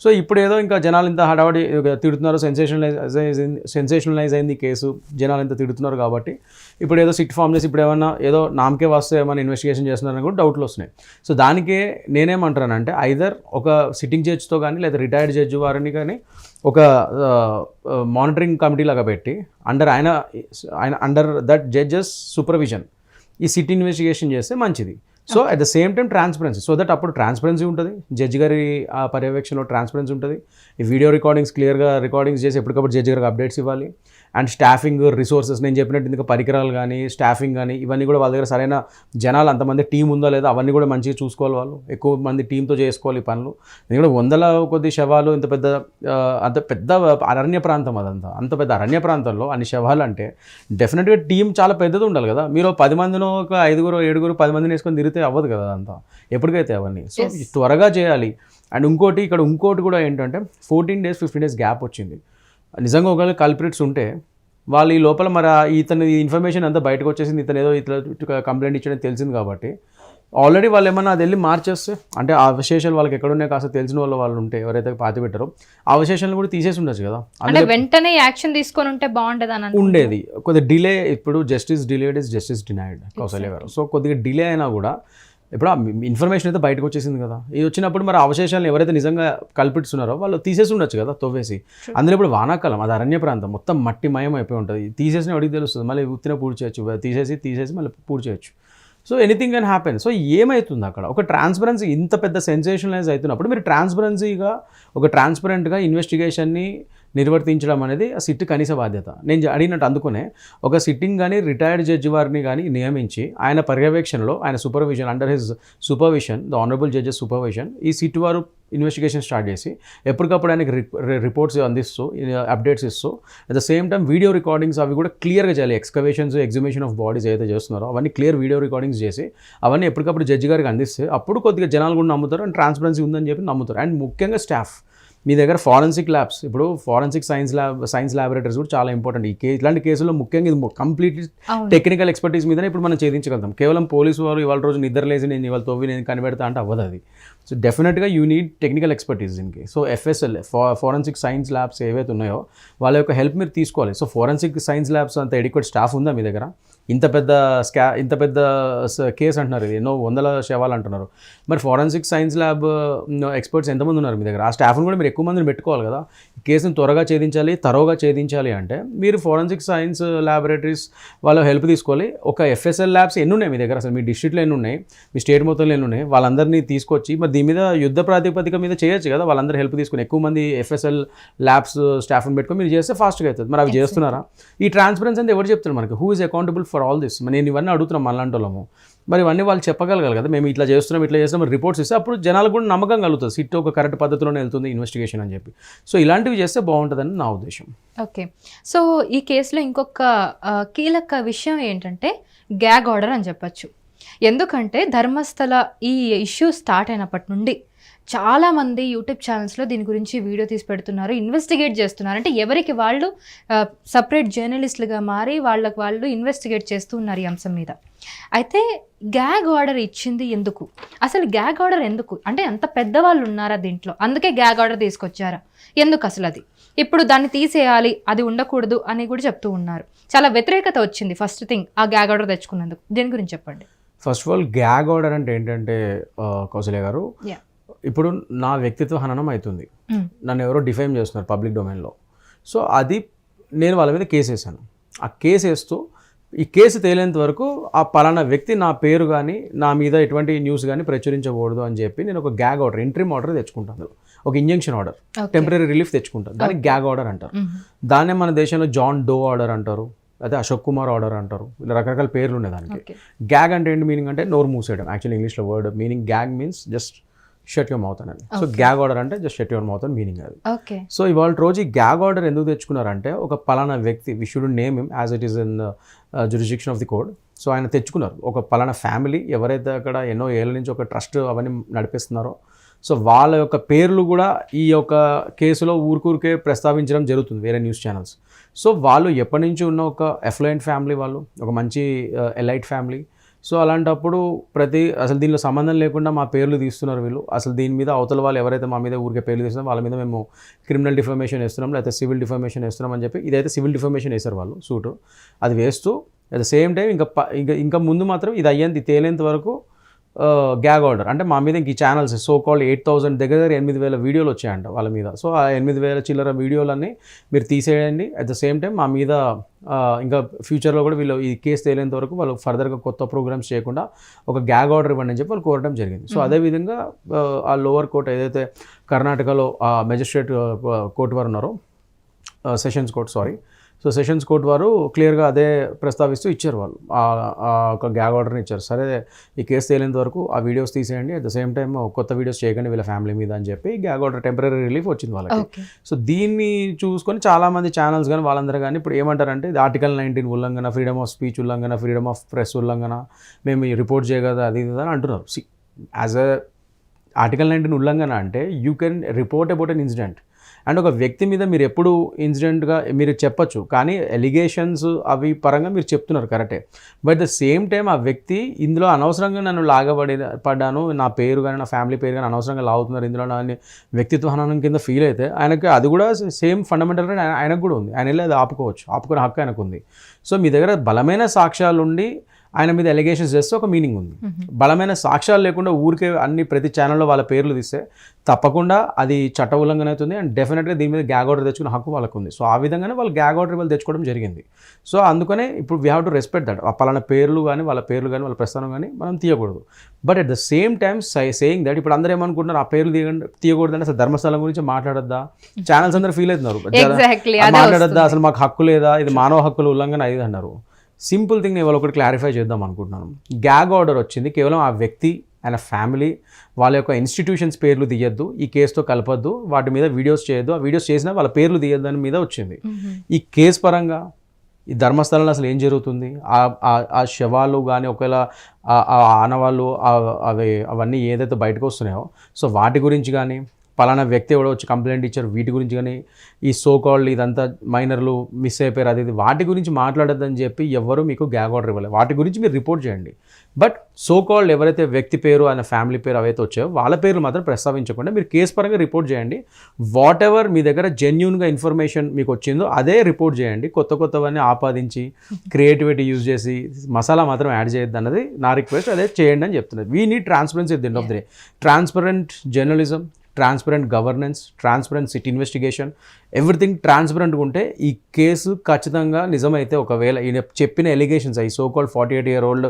సో ఇప్పుడు ఏదో ఇంకా జనాలు ఇంత హడావడి తిడుతున్నారు, సెన్సేషనలైజ్ అయింది కేసు, జనాలు ఇంత తిడుతున్నారు కాబట్టి ఇప్పుడు ఏదో సిట్ ఫామ్ చేసి ఇప్పుడు ఏమన్నా ఏదో నామకే వస్తే ఏమైనా ఇన్వెస్టిగేషన్ చేస్తున్నారని కూడా డౌట్లు వస్తున్నాయి. సో దానికే నేనేమంటానంటే ఐదర్ ఒక సిట్టింగ్ జడ్జితో కానీ లేదా రిటైర్డ్ జడ్జి వారిని కానీ ఒక మానిటరింగ్ కమిటీ లాగా పెట్టి అండర్ దట్ జడ్జెస్ సూపర్విజన్ ఈ సిట్ ఇన్వెస్టిగేషన్ చేస్తే మంచిది. So at the same time transparency, so that అప్పుడు ట్రాన్స్పరెన్సీ ఉంటుంది, జడ్జి గారి ఆ పర్యవేక్షణలో ట్రాన్స్పరెన్సీ ఉంటుంది. ఈ వీడియో రికార్డింగ్స్ క్లియర్గా రికార్డింగ్స్ చేసి ఎప్పటికప్పుడు జడ్జి గారికి అప్డేట్స్ ఇవ్వాలి. అండ్ స్టాఫింగ్ రిసోర్సెస్ నేను చెప్పినట్టు ఇంకా పరికరాలు కానీ స్టాఫింగ్ కానీ ఇవన్నీ కూడా వాళ్ళ దగ్గర సరైన జనాలు అంతమంది టీం ఉందో లేదా అవన్నీ కూడా మంచిగా చూసుకోవాలి, వాళ్ళు ఎక్కువ మంది టీంతో చేసుకోవాలి పనులు. ఎందుకంటే 100 కొద్ది శవాలు అంత పెద్ద అరణ్య ప్రాంతం, అదంతా అంత పెద్ద అరణ్య ప్రాంతంలో అన్ని శవాలు అంటే డెఫినెట్గా టీం చాలా పెద్దది ఉండాలి కదా. మీరు 10 మందినో ఒక 5-7 10 మందిని వేసుకొని తిరిగితే అవ్వదు కదా అంతా ఎప్పటికైతే అవన్నీ. సో త్వరగా చేయాలి. అండ్ ఇంకోటి కూడా ఏంటంటే 14 days 15 days గ్యాప్ వచ్చింది. నిజంగా ఒకవేళ కల్ప్రిట్స్ ఉంటే వాళ్ళు ఈ లోపల మరి ఇతని ఇన్ఫర్మేషన్ అంతా బయటకు వచ్చేసింది, ఇతను కంప్లైంట్ ఇచ్చడం తెలిసింది కాబట్టి ఆల్రెడీ వాళ్ళు ఏమన్నా అది వెళ్ళి మార్చేస్తే అంటే ఆ అవశేషాలు వాళ్ళకి ఎక్కడున్నాయి కాస్త తెలిసిన వాళ్ళు ఉంటే ఎవరైతే పాతి పెట్టారో ఆ అవశేషాలను కూడా తీసేసి ఉండొచ్చు కదా, అంటే వెంటనే యాక్షన్ తీసుకొని ఉంటే బాగుండేది ఉండేది. కొద్దిగా డిలే, ఇప్పుడు justice delayed is justice denied Kausalya garu. So కొద్దిగా డిలే అయినా కూడా ఇప్పుడు ఆ ఇన్ఫర్మేషన్ అయితే బయటకు వచ్చేసింది కదా, ఇది వచ్చినప్పుడు మరి అవశేషాలను ఎవరైతే నిజంగా కల్పిస్తున్నారో వాళ్ళు తీసేసి ఉండొచ్చు కదా తవ్వేసి. అందులో ఇప్పుడు వానాకాలం, అది అరణ్య ప్రాంతం, మొత్తం మట్టి మయం అయిపోయి ఉంటుంది, తీసేసిన వాడికి తెలుస్తుంది, మళ్ళీ ఉత్తిన పూర్తి చేయొచ్చు, తీసేసి మళ్ళీ పూర్తి చేయొచ్చు. So anything can happen. So ఏమవుతుంది అక్కడ ఒక ట్రాన్స్పరెన్సీ ఇంత పెద్ద సెన్సేషనలైజ్ అవుతున్నప్పుడు మీరు ట్రాన్స్పరెన్సీగా ఒక ట్రాన్స్పరెంట్గా ఇన్వెస్టిగేషన్ని నిర్వర్తించడం అనేది ఆ సిట్ కనీస బాధ్యత. నేను అడిగినట్టు అందుకునే ఒక సిట్టింగ్ కానీ రిటైర్డ్ జడ్జి వారిని కానీ నియమించి ఆయన పర్యవేక్షణలో ఆయన supervision under his supervision the honourable judges supervision ఈ సిట్ వారు ఇన్వెస్టిగేషన్ స్టార్ట్ చేసి ఎప్పటికప్పుడు ఆయనకి రిపోర్ట్స్ అందిస్తూ అప్డేట్స్ ఇస్తూ at the same time video recordings అవి కూడా క్లియర్గా చేయాలి. ఎక్స్కవేషన్స్ ఎగ్జిబిషన్ ఆఫ్ బాడీస్ ఏదైతే చేస్తున్నారో అవన్నీ క్లియర్ వీడియో రికార్డింగ్స్ చేసి అవన్నీ ఎప్పటికప్పుడు జడ్జి గారికి అందిస్తే అప్పుడు కొద్దిగా జనాలు కూడా నమ్ముతారు అండ్ ట్రాన్స్పరెన్సీ ఉందని చెప్పి నమ్ముతారు. అండ్ ముఖ్యంగా స్టాఫ్ మీ దగ్గర ఫారెన్సిక్ ల్యాబ్స్ ఇప్పుడు ఫారెన్సిక్ సైన్స్ ల్యాబొరేటరీస్ కూడా చాలా ఇంపార్టెంట్. ఇట్లాంటి కేసుల్లో ముఖ్యంగా ఇది కంప్లీట్లీ టెక్నికల్ ఎక్స్పర్టీస్ మీదనే ఇప్పుడు మనం ఛేదించగలుగుతాం. కేవలం పోలీసు వారు ఇవాళ రోజు నిద్రలేసి నేను ఇవాళ తవ్వి నేను కనిపెడతా అంటే అవ్వదు అది. సో డెఫినెట్గా యూ నీడ్ టెక్నికల్ ఎక్స్పర్టీస్ దీనికి. So FSL forensic science labs ఏవైతే ఉన్నాయో వాళ్ళ యొక్క హెల్ప్ మీరు తీసుకోవాలి. సో ఫారెన్సిక్ సైన్స్ ల్యాబ్స్ అంత ఎడిక్వేట్ స్టాఫ్ ఉందా మీ దగ్గర? ఇంత పెద్ద కేసు అంటున్నారు, ఇది ఎన్నో వందల శవాలు అంటున్నారు. మరి ఫారెన్సిక్ సైన్స్ ల్యాబ్ ఎక్స్పర్ట్స్ ఎంతమంది ఉన్నారు మీ దగ్గర? ఆ స్టాఫ్ను కూడా మీరు ఎక్కువ మందిని పెట్టుకోవాలి కదా. కేసును త్వరగా తరోగా ఛేదించాలి అంటే మీరు ఫారెన్సిక్ సైన్స్ ల్యాబొరేటరీస్ వాళ్ళ హెల్ప్ తీసుకోవాలి. ఒక FSL ల్యాబ్స్ ఎన్ని ఉన్నాయి మీ దగ్గర? అసలు మీ డిస్ట్రిక్ట్లో ఎన్ని ఉన్నాయి, మీ స్టేట్ మొత్తంలో ఎన్ని ఉన్నాయి? వాళ్ళందరినీ తీసుకొచ్చి మరి దీని మీద యుద్ధ ప్రాతిపదిక మీద చేయొచ్చు కదా. వాళ్ళందరూ హెల్ప్ తీసుకుని ఎక్కువ మంది FSL ల్యాబ్స్ స్టాఫ్ని పెట్టుకొని మీరు చేస్తే ఫాస్ట్గా అవుతుంది. మరి అవి చేస్తున్నారా? ఈ ట్రాన్స్పరెన్సీ అంటే ఎవరు చెప్తారు మనకి? Who is accountable for all this? నేను ఇవన్నీ అడుగుతున్నాం మనలాంటి వాళ్ళము. మరి ఇవన్నీ వాళ్ళు చెప్పగలగాలి కదా, మేము ఇట్లా చేస్తున్నాం రిపోర్ట్స్ ఇస్తే అప్పుడు జనాలకు కూడా నమ్మకం కలుగుతుంది సిట్ ఒక కరెక్ట్ పద్ధతిలోనే వెళ్తుంది ఇన్వెస్టిగేషన్ అని చెప్పి. సో ఇలాంటివి చేస్తే బాగుంటుందని నా ఉద్దేశం. ఓకే, సో ఈ కేసులో ఇంకొక కీలక విషయం ఏంటంటే గ్యాగ్ ఆర్డర్ అని చెప్పచ్చు. ఎందుకంటే ధర్మస్థల ఈ ఇష్యూ స్టార్ట్ అయినప్పటి నుండి చాలామంది యూట్యూబ్ ఛానల్స్లో దీని గురించి వీడియో తీసి పెడుతున్నారు, ఇన్వెస్టిగేట్ చేస్తున్నారు. అంటే ఎవరికి వాళ్ళు సపరేట్ జర్నలిస్టులుగా మారి వాళ్ళకి వాళ్ళు ఇన్వెస్టిగేట్ చేస్తూ ఉన్నారు ఈ అంశం మీద. అయితే గ్యాగ్ ఆర్డర్ ఇచ్చింది ఎందుకు? అసలు గ్యాగ్ ఆర్డర్ ఎందుకు? అంటే అంత పెద్దవాళ్ళు ఉన్నారా దీంట్లో, అందుకే గ్యాగ్ ఆర్డర్ తీసుకొచ్చారా? ఎందుకు అసలు అది? ఇప్పుడు దాన్ని తీసేయాలి, అది ఉండకూడదు అని కూడా చెప్తూ ఉన్నారు. చాలా వ్యతిరేకత వచ్చింది ఫస్ట్ థింగ్ ఆ గ్యాగ్ ఆర్డర్ తెచ్చుకున్నందుకు. దీని గురించి చెప్పండి. First of all gag order అంటే ఏంటంటే కౌసల్య గారు, ఇప్పుడు నా వ్యక్తిత్వ హననం అవుతుంది, నన్ను ఎవరో డిఫైమ్ చేస్తున్నారు పబ్లిక్ డొమైన్లో. సో అది నేను వాళ్ళ మీద కేసు వేసాను. ఆ కేసు వేస్తూ ఈ కేసు తేలేంత వరకు ఆ పలానా వ్యక్తి నా పేరు కానీ నా మీద ఎటువంటి న్యూస్ కానీ ప్రచురించకూడదు అని చెప్పి నేను ఒక గ్యాగ్ ఆర్డర్, ఇంట్రీమ్ ఆర్డర్ తెచ్చుకుంటాను. ఒక ఇంజెక్షన్ ఆర్డర్, టెంపరీ రిలీఫ్ తెచ్చుకుంటాను. దాన్ని గ్యాగ్ ఆర్డర్ అంటారు. దాన్నే మన దేశంలో జాన్ డో ఆర్డర్ అంటారు, అదే అశోక్ కుమార్ ఆర్డర్ అంటారు. ఇలా రకరకాల పేర్లు ఉన్నాయి దానికి. గ్యాగ్ అంటే ఏంటి మీనింగ్ అంటే నోరు మూసేయడం. యాక్చువల్లీ ఇంగ్లీష్లో word meaning gag means just shut your mouth అనేది. సో గ్యాగ్ ఆర్డర్ అంటే జస్ట్ షట్ యువర్ మౌత్ అని మీనింగ్ అది. సో ఇవాళ రోజు ఈ గ్యాగ్ ఆర్డర్ ఎందుకు తెచ్చుకున్నారంటే ఒక పలానా వ్యక్తి, we should name him as it is in jurisdiction of the code. So ఆయన తెచ్చుకున్నారు ఒక పలానా ఫ్యామిలీ ఎవరైతే అక్కడ ఎన్నో ఏళ్ళ నుంచి ఒక ట్రస్ట్ అవన్నీ నడిపిస్తున్నారో, సో వాళ్ళ యొక్క పేర్లు కూడా ఈ యొక్క కేసులో ఊరికే ప్రస్తావించడం జరుగుతుంది వేరే న్యూస్ ఛానల్స్. సో వాళ్ళు ఎప్పటి నుంచి ఉన్న ఒక ఎఫ్లూయెంట్ ఫ్యామిలీ, వాళ్ళు ఒక మంచి ఎలైట్ ఫ్యామిలీ. సో అలాంటప్పుడు అసలు దీనిలో సంబంధం లేకుండా మా పేర్లు తీస్తున్నారు వీళ్ళు. అసలు దీని మీద అవతల వాళ్ళు ఎవరైతే మా మీద ఊరికే పేర్లు తీస్తున్నారో వాళ్ళ మీద మేము క్రిమినల్ డిఫర్మేషన్ వేస్తున్నాం, లేకపోతే సివిల్ డిఫర్మేషన్ వేస్తున్నాం అని చెప్పి ఇదైతే సివిల్ డిఫర్మేషన్ వేశారు వాళ్ళు సూటు. అది వేస్తూ అట్ ద సేమ్ టైం ఇంకా ముందు మాత్రం ఇది అయ్యేంత తేలేంత వరకు గ్యాగ్ ఆర్డర్ అంటే మా మీద ఇంక ఈ ఛానల్స్ సో కాల్డ్ 8,000 దగ్గర 8,000 వీడియోలు వచ్చాయంట వాళ్ళ మీద. సో ఆ 8,000 చిల్లర వీడియోలన్నీ మీరు తీసేయండి. అట్ ద సేమ్ టైం మా మీద ఇంకా ఫ్యూచర్లో కూడా వీళ్ళు ఈ కేసు తేలేంత వరకు వాళ్ళు ఫర్దర్గా కొత్త ప్రోగ్రామ్స్ చేయకుండా ఒక గ్యాగ్ ఆర్డర్ ఇవ్వండి అని చెప్పి వాళ్ళు కోరడం జరిగింది. సో అదేవిధంగా ఆ లోవర్ కోర్ట్ ఏదైతే కర్ణాటకలో ఆ మెజిస్ట్రేట్ కోర్టు వారు ఉన్నారో, sessions court so sessions court వారు క్లియర్గా అదే ప్రస్తావిస్తూ ఇచ్చారు. వాళ్ళు ఒక గ్యాగ్ ఆర్డర్ని ఇచ్చారు. సరే ఈ కేసు తేలేంత వరకు ఆ వీడియోస్ తీసేయండి, అట్ ద సేమ్ టైం కొత్త వీడియోస్ చేయకండి వీళ్ళ ఫ్యామిలీ మీద అని చెప్పి గ్యాగ్ ఆర్డర్ టెంపరీ రిలీఫ్ వచ్చింది వాళ్ళకి. సో దీన్ని చూసుకొని చాలామంది ఛానల్స్ కానీ వాళ్ళందరూ కానీ ఇప్పుడు ఏమంటారంటే ఇది ఆర్టికల్ 19 ఉల్లంఘన, ఫ్రీడమ్ ఆఫ్ స్పీచ్ ఉల్లంఘన, ఫ్రీడమ్ ఆఫ్ ప్రెస్ ఉల్లంఘన, మేము రిపోర్ట్ చేయగలదా అది ఇది అని అంటున్నారు. యాజ్ అ ఆర్టికల్ 19 ఉల్లంఘన అంటే you can report about an incident. And ఒక వ్యక్తి మీద మీరు ఎప్పుడు ఇన్సిడెంట్గా మీరు చెప్పచ్చు, కానీ ఎలిగేషన్స్ అవి పరంగా మీరు చెప్తున్నారు కరెక్టే. బట్ ద సేమ్ టైం ఆ వ్యక్తి ఇందులో అనవసరంగా నన్ను పడ్డాను, నా పేరు కానీ నా ఫ్యామిలీ పేరు కానీ అనవసరంగా లాగుతున్నారు ఇందులో నా వ్యక్తిత్వ హననం కింద ఫీల్ అయితే ఆయనకి అది కూడా సేమ్ ఫండమెంటల్గా ఆయనకు కూడా ఉంది. ఆయన వెళ్ళి అది ఆపుకునే హక్కు ఆయనకు ఉంది. సో మీ దగ్గర బలమైన సాక్ష్యాలు ఉండి ఆయన మీద ఎలిగేషన్స్ చేస్తే ఒక మీనింగ్ ఉంది. బలమైన సాక్ష్యాలు లేకుండా ఊరికే ప్రతి ఛానల్లో వాళ్ళ పేర్లు తీస్తే తప్పకుండా అది చట్ట ఉల్లంఘన అవుతుంది. అండ్ డెఫినెట్గా దీని మీద గ్యాగ్ ఆర్డర్ తెచ్చుకునే హక్కు వాళ్ళకు ఉంది. సో ఆ విధంగానే వాళ్ళు గ్యాగ్ ఆర్డర్ వాళ్ళు తెచ్చుకోవడం జరిగింది. సో అందుకనే ఇప్పుడు we have to respect that. పలానా పేర్లు కానీ వాళ్ళ ప్రస్థానం కానీ మనం తీయకూడదు. But at the same time saying that ఇప్పుడు అందరూ ఏమనుకుంటున్నారు, ఆ పేర్లు తీయకూడదని అసలు ధర్మస్థలం గురించి మాట్లాడొద్దా, ఛానల్స్ అందరూ ఫీల్ అవుతున్నారు, మాట్లాడద్దా, అసలు మాకు హక్కు లేదా, ఇది మానవ హక్కుల ఉల్లంఘన అయ్యేది అన్నారు. సింపుల్ థింగ్ నేను ఇవాళ ఒకటి క్లారిఫై చేద్దాం అనుకుంటున్నాను. గ్యాగ్ ఆర్డర్ వచ్చింది కేవలం ఆ వ్యక్తి ఆయన ఫ్యామిలీ వాళ్ళ యొక్క ఇన్స్టిట్యూషన్స్ పేర్లు తీయద్దు, ఈ కేసుతో కలపద్దు, వాటి మీద వీడియోస్ చేయొద్దు, ఆ వీడియోస్ చేసినా వాళ్ళ పేర్లు తీయద్దు అని మీద వచ్చింది. ఈ కేసు పరంగా ఈ ధర్మస్థలంలో అసలు ఏం జరుగుతుంది, ఆ శవాలు కానీ ఒకవేళ ఆనవాళ్ళు అవన్నీ ఏదైతే బయటకు వస్తున్నాయో సో వాటి గురించి కానీ, పలానా వ్యక్తి ఎవడో వచ్చి కంప్లైంట్ ఇచ్చారు వీటి గురించి కానీ, ఈ సో కాల్డ్ ఇదంతా మైనర్లు మిస్ అయిపోయారు అది వాటి గురించి మాట్లాడద్దని చెప్పి ఎవరు మీకు గ్యాగ్ ఆర్డర్ ఇవ్వలేదు. వాటి గురించి మీరు రిపోర్ట్ చేయండి. బట్ సో కాల్డ్ ఎవరైతే వ్యక్తి పేరు ఆయన ఫ్యామిలీ పేరు అవైతే వచ్చాయో వాళ్ళ పేర్లు మాత్రం ప్రస్తావించకుండా మీరు కేసు పరంగా రిపోర్ట్ చేయండి. వాట్ ఎవర్ మీ దగ్గర జెన్యూన్గా ఇన్ఫర్మేషన్ మీకు వచ్చిందో అదే రిపోర్ట్ చేయండి. కొత్తవన్నీ ఆపాదించి క్రియేటివిటీ యూజ్ చేసి మసాలా మాత్రం యాడ్ చేయొద్దు అన్నది నా రిక్వెస్ట్. అదే చేయండి అని చెప్తున్నది. We need transparency at the end of the day. Transparent journalism, transparent governance, transparent city investigation, everything ట్రాన్స్పరెంట్గా ఉంటే ఈ కేసు ఖచ్చితంగా నిజమైతే ఒకవేళ ఈయన చెప్పిన ఎలిగేషన్స్ ఈ సో కాల్డ్ 48-year-old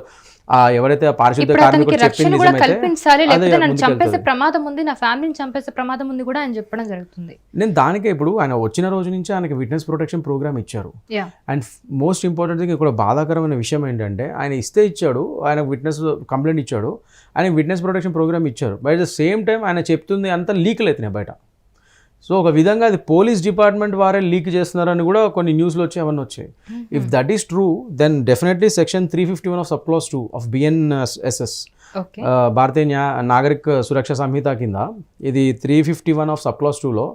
ఎవరైతే పారిశుద్ధ కార్మికుడు చెప్పింది కల్పించాలి, లేకపోతే నన్ను చంపేసే ప్రమాదం ఉంది, నా ఫ్యామిలీని చంపేసే ప్రమాదం ఉంది కూడా ఆయన చెప్పడం జరుగుతుంది. నేను దానికే ఇప్పుడు ఆయన వచ్చిన రోజు నుంచి ఆయనకి విట్నెస్ ప్రొటెక్షన్ ప్రోగ్రామ్ ఇచ్చారు. అండ్ మోస్ట్ ఇంపార్టెంట్ థింగ్ ఇక్కడ బాధాకరమైన విషయం ఏంటంటే ఆయన ఇచ్చాడు, ఆయన విట్నెస్ కంప్లైంట్ ఇచ్చాడు, ఆయన విట్నెస్ ప్రొటెక్షన్ ప్రోగ్రామ్ ఇచ్చారు. But at the same time ఆయన చెప్తుంది అంతా లీకులు అవుతున్నాయి బయట. సో ఒక విధంగా అది పోలీస్ డిపార్ట్మెంట్ వారే లీక్ చేస్తున్నారని కూడా కొన్ని న్యూస్లో వచ్చి అవన్నీ వచ్చాయి. If that is true then definitely section 351 of sub clause 2 of BNSS Bharatiya Nagarik Suraksha సంహిత కింద ఇది 351 ఆఫ్ సబ్ క్లాస్ 2లో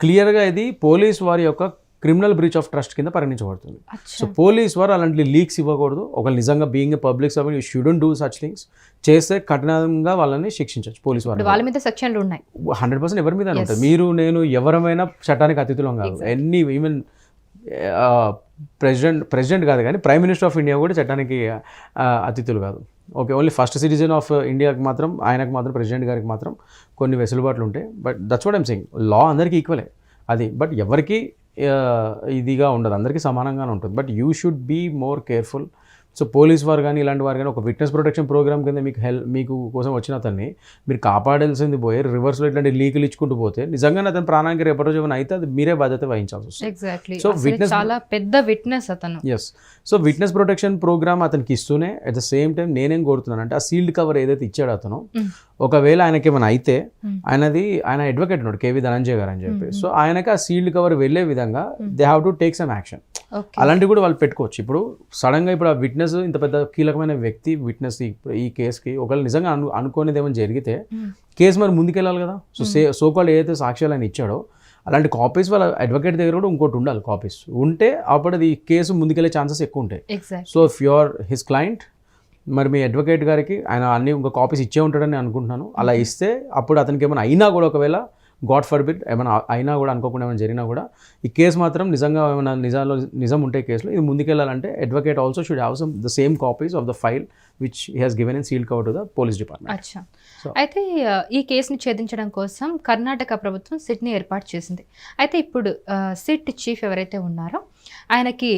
క్లియర్గా ఇది పోలీస్ వారి యొక్క క్రిమినల్ బ్రీచ్ ఆఫ్ ట్రస్ట్ కింద పరిగణించబడుతుంది. సో పోలీస్ వారు అలాంటి లీక్స్ ఇవ్వకూడదు. ఒకళ్ళు నిజంగా being a public servant you shouldn't do such things. చేస్తే కఠినంగా వాళ్ళని శిక్షించవచ్చు పోలీస్ వారు. వాళ్ళ మీద సెక్షన్లు ఉన్నాయి 100% ఎవరి మీద ఉంటాయి. మీరు నేను ఎవరమైనా చట్టానికి అతిథులం కాదు. ఈవెన్ ప్రెసిడెంట్ కాదు కానీ ప్రైమ్ మినిస్టర్ ఆఫ్ ఇండియా కూడా చట్టానికి అతిథులు కాదు. Okay, only first citizen of ఇండియాకి మాత్రం ఆయనకు మాత్రం ప్రెసిడెంట్ గారికి మాత్రం కొన్ని వెసులుబాట్లు ఉంటాయి. But that's what I'm saying. Law అందరికీ ఈక్వలే అది. బట్ ఎవరికి ఇదిగా ఉండదు, అందరికీ సమానంగానే ఉంటుంది. But you should be more careful. So police వారు కానీ ఇలాంటి వారు కానీ ఒక విట్నెస్ ప్రొటెక్షన్ ప్రోగ్రామ్ కింద మీకు కోసం వచ్చిన అతన్ని మీరు కాపాడాల్సింది పోయి రివర్స్లో ఇట్లాంటి లీకులు ఇచ్చుకుంటూ పోతే నిజంగానే అతని ప్రాణానికి రేపటి రోజు ఏమైనా అయితే అది మీరే బాధ్యత వహించాల్సి వస్తుంది. సో విట్నెస్ చాలా పెద్ద విట్నెస్ అతను. Yes. So witness protection program అతనికి ఇస్తూనే అట్ ద సేమ్ టైం నేనేం కోరుతున్నాను అంటే ఆ సీల్డ్ కవర్ ఏదైతే ఇచ్చాడో అతను ఒకవేళ ఆయనకి ఏమైనా అయితే ఆయన అడ్వకేట్ ఉన్నాడు కేవీ ధనంజయ్ గారు అని చెప్పి. సో ఆయనకి ఆ సీల్డ్ కవర్ వెళ్ళే విధంగా they have to take some action. అలాంటివి కూడా వాళ్ళు పెట్టుకోవచ్చు. ఇప్పుడు సడన్గా ఇప్పుడు ఆ విట్నెస్ ఇంత పెద్ద కీలకమైన వ్యక్తి విట్నెస్ ఈ కేసుకి ఒకవేళ నిజంగా అనుకోనిది ఏమైనా జరిగితే కేసు మరి ముందుకెళ్ళాలి కదా. సో సోకాల్డ్ ఏదైతే సాక్ష్యాలు ఆయన ఇచ్చాడో అలాంటి కాపీస్ వాళ్ళ అడ్వకేట్ దగ్గర కూడా ఇంకోటి ఉండాలి. కాపీస్ ఉంటే అప్పుడు అది కేసు ముందుకెళ్ళే ఛాన్సెస్ ఎక్కువ ఉంటాయి. So if you are his client మరి మీ అడ్వకేట్ గారికి ఆయన అన్ని ఇంకా కాపీస్ ఇచ్చే ఉంటాడని అనుకుంటున్నాను. అలా ఇస్తే అప్పుడు అతనికి ఏమైనా అయినా కూడా ఒకవేళ గాడ్ ఫర్బిడ్ ఏమైనా అయినా కూడా అనుకోకుండా ఏమైనా జరిగినా కూడా ఈ కేసు మాత్రం నిజంగా ఏమైనా నిజం ఉంటే కేసులో ఇది ముందుకెళ్ళాలంటే advocate also should have some the same copies of the file which he has given in sealed cover to the police department. అచ్చా. అయితే ఈ కేసుని ఛేదించడం కోసం కర్ణాటక ప్రభుత్వం సిట్ని ఏర్పాటు చేసింది. అయితే ఇప్పుడు సిట్ చీఫ్ ఎవరైతే ఉన్నారో ఆయనకి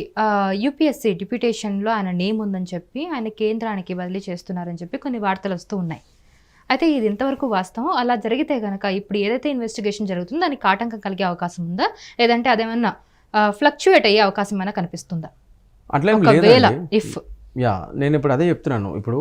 యూపీఎస్సీ డిప్యూటేషన్లో ఆయన నేమ్ ఉందని చెప్పి ఆయన కేంద్రానికి బదిలీ చేస్తున్నారని చెప్పి కొన్ని వార్తలు వస్తూ ఉన్నాయి. అయితే ఇది ఎంతవరకు వాస్తవం? అలా జరిగితే కనుక ఇప్పుడు ఏదైతే ఇన్వెస్టిగేషన్ జరుగుతుందో దానికి ఆటంకం కలిగే అవకాశం ఉందా, లేదంటే అదేమన్నా ఫ్లక్చువేట్ అయ్యే అవకాశం ఏమైనా కనిపిస్తుందా? అట్లా నేను ఇప్పుడు అదే చెప్తున్నాను. ఇప్పుడు